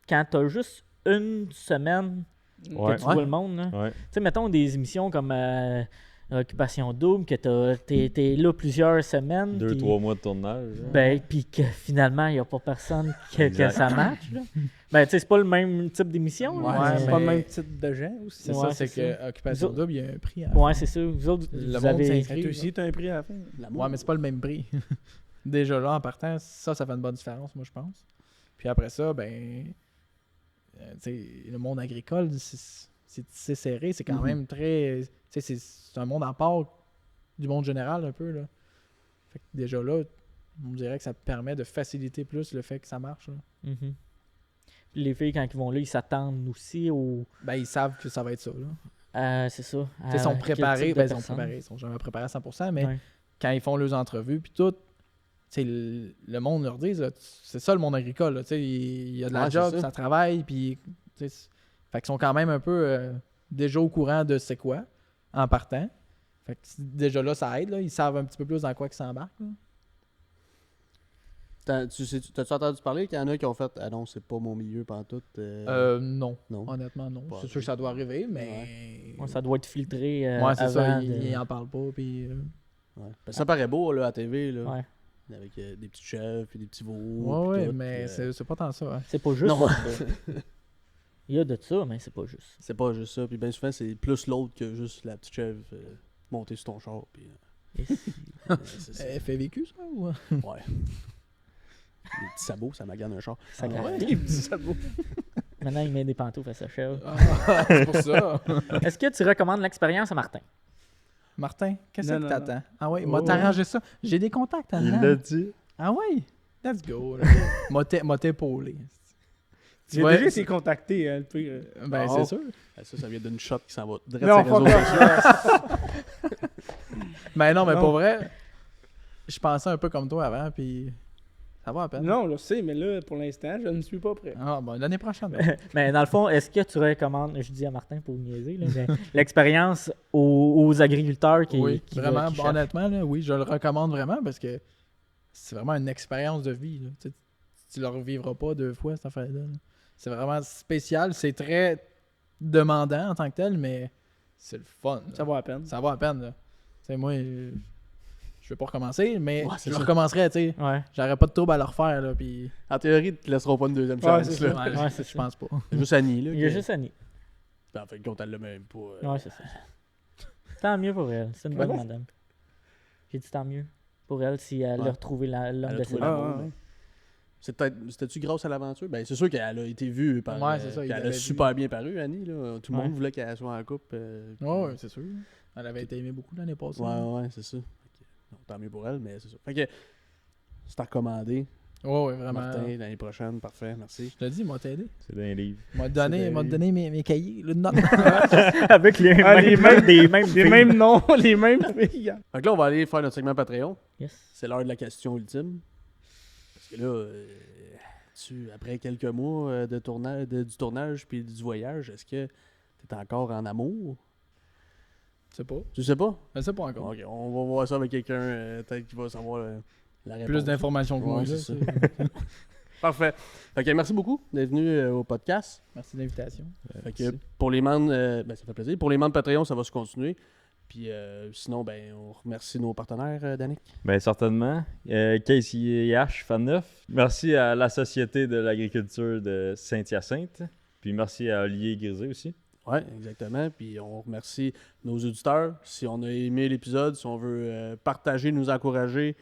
quand t'as juste une semaine Ouais. que tu vois le monde. là. Ouais. Tu sais, mettons des émissions comme Occupation Double, que t'es là plusieurs semaines. 2-3 mois de tournage. hein. Ben, puis que finalement, il n'y a pas personne que Exact. ça match. Là. Ben, tu sais, c'est pas le même type d'émission. là, Ouais, mais- c'est mais- pas le même type de gens aussi. C'est Ouais, ça, c'est c'est que Occupation Vous- Double, il y a un prix. Ouais, c'est ça. Vous autres, Le vous monde avez... s'inscrit. Toi aussi, t'as un prix à la fin. L'amour. Ouais, mais c'est pas le même prix. Déjà là, en partant, ça fait une bonne différence, moi, je pense. Puis après ça, ben, tu sais, le monde agricole, c'est serré, c'est quand Mhm. même très. Tu sais, c'est un monde à part du monde général, un peu, là. Fait que déjà là, on dirait que ça permet de faciliter plus le fait que ça marche, là. Mhm. Puis les filles, quand ils vont là, ils s'attendent aussi au... Ben, ils savent que ça va être ça, là. c'est ça. Tu sais, ils sont quel préparés, type de ben, ils sont personne. préparés, ils sont jamais préparés à 100%, mais Ouais. quand ils font leurs entrevues, puis tout, tu sais, le monde leur dit, là, c'est ça le monde agricole, là, tu sais, il y a de la Ouais, job, c'est ça. ça travaille, puis, tu sais, fait qu'ils sont quand même un peu déjà au courant de c'est quoi, en partant. Fait que déjà là, ça aide, là, ils savent un petit peu plus dans quoi ils s'embarquent, là. T'as-tu entendu parler qu'il y en a qui ont fait ah non, c'est pas mon milieu pantoute. Non, Non. honnêtement, non. Pas C'est sûr que ça doit arriver, mais... Ouais, ça doit être filtré Ouais, c'est ça, avant ils de- en parlent pas, puis... Ouais. Parce que ça paraît beau là, à TV, là, Ouais. avec des petites chèvres puis des petits veaux. ouais, puis tout, mais puis, c'est pas tant ça, hein. C'est pas juste Non. ça. Il y a de ça, mais c'est pas juste. c'est pas juste ça. Puis bien souvent, c'est plus l'autre que juste la petite chèvre montée sur ton char. Puis, Et si- c'est ça. Elle fait vécu, ça, ou... Ouais. Les petits sabots, ça magane un char. Ça Ah, gratte. les petits sabots. Maintenant, il met des pantoufles à sa chèvre. c'est pour ça. Est-ce que tu recommandes l'expérience à Martin? Martin, qu'est-ce Non, que non, t'attends? Ah ouais, Oh. m'a t'arrangé ça. J'ai des contacts Il là l'a dit. Ah ouais? Let's go. là. M'a t'épaulé. J'ai Ouais, déjà été contacté, le pire. Ben, Oh. c'est sûr. Ah, ça vient d'une shot qui s'en va direct Non, sur les fuck réseaux off. sociaux. Mais non, mais Non. pour vrai, je pensais un peu comme toi avant, puis ça va à peine. Non, je sais, mais là, pour l'instant, je ne suis pas prêt. Ah, bon, l'année prochaine. ben. Mais dans le fond, est-ce que tu recommandes, je dis à Martin pour niaiser, là, mais l'expérience aux agriculteurs qui, oui, qui vraiment, qui cherchent? honnêtement, là, oui, je le recommande vraiment parce que c'est vraiment une expérience de vie. Là. Tu le revivras pas 2 fois, cette affaire-là. là. C'est vraiment spécial. C'est très demandant en tant que tel, mais c'est le fun. là. Ça vaut la peine. Ça va à peine. Là. Tu sais, moi, je vais pas recommencer, mais Ouais, c'est je ça. recommencerai. Tu sais. Ouais. J'aurais pas de trouble à le refaire. Là, puis... En théorie, ils te laisseront pas une deuxième Ouais, chance. c'est là. ça. Ouais, c'est je ça. pense pas. C'est juste Annie. Là, Il y a que- juste Annie. En fait, compte, elle l'a même pas. Ouais, c'est ça. Tant mieux pour elle. C'est une bonne madame. J'ai dit tant mieux pour elle si elle Ouais. a retrouvé l'homme Elle a de sa trouvé vie. l'amour, Ah, ouais, mais- ouais. C'était-tu grâce à l'aventure? Ben, c'est sûr qu'elle a été vue par. Ouais, c'est ça, il qu'elle a l'avait super bien paru, Annie. Là. Tout le Ouais. monde voulait qu'elle soit en couple. puis- Ouais, c'est sûr. Elle avait été aimée beaucoup l'année passée. Ouais, ouais, c'est ça. Fait que, non, tant mieux pour elle, mais c'est ça. Fait que c'est à recommander. Ouais, vraiment. Martin, l'année prochaine, parfait, merci. Je te dis, il m'a t'aidé. C'est dans les livres. Il m'a donné, C'est il m'a des- donné mes cahiers, le note. Avec les, Ah, les mêmes- des mêmes Les filles. mêmes noms, les mêmes filles. Fait que là, on va aller faire notre segment Patreon. Yes. C'est l'heure de la question ultime. Parce que là, après quelques mois de tournage, du tournage puis du voyage, est-ce que t'es encore en amour? Je sais pas. Tu sais pas? Je sais pas encore. Ok, on va voir ça avec quelqu'un peut-être qui va savoir la réponse. Plus d'informations que moi. Ouais, là, c'est c'est- Parfait. Ok, merci beaucoup d'être venu au podcast. Merci de l'invitation. Fait que pour les membres, ben, ça fait plaisir. Pour les membres Patreon, ça va se continuer. Puis sinon, ben, on remercie nos partenaires, Danick. Bien, certainement. KCH Fan 9. Merci à la Société de l'agriculture de Saint-Hyacinthe. Puis merci à Olivier Grisé aussi. Oui, exactement. Puis on remercie nos auditeurs. Si on a aimé l'épisode, si on veut partager, nous encourager,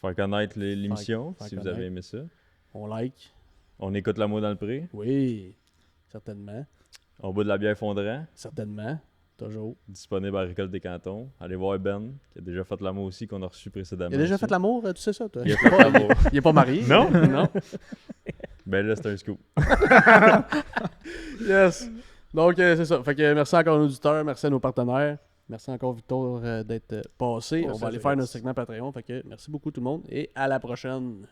Faire connaître l'émission, faire si vous connaître. avez aimé ça. on like. On écoute l'amour dans le pré. Oui, certainement. On boit de la bière fondrant. Certainement. Toujours. Disponible à Récolte des Cantons. Allez voir Ben, qui a déjà fait l'amour aussi, qu'on a reçu précédemment. Il a déjà aussi. fait l'amour, tu sais ça, toi? Il a fait l'amour. Il est pas marié? Non? Non. Ben là, c'est un scoop. Yes. Donc, c'est ça. Fait que merci encore aux auditeurs, merci à nos partenaires. Merci encore, Victor, d'être passé. On va aller faire notre segment Patreon. Fait que merci beaucoup tout le monde et à la prochaine.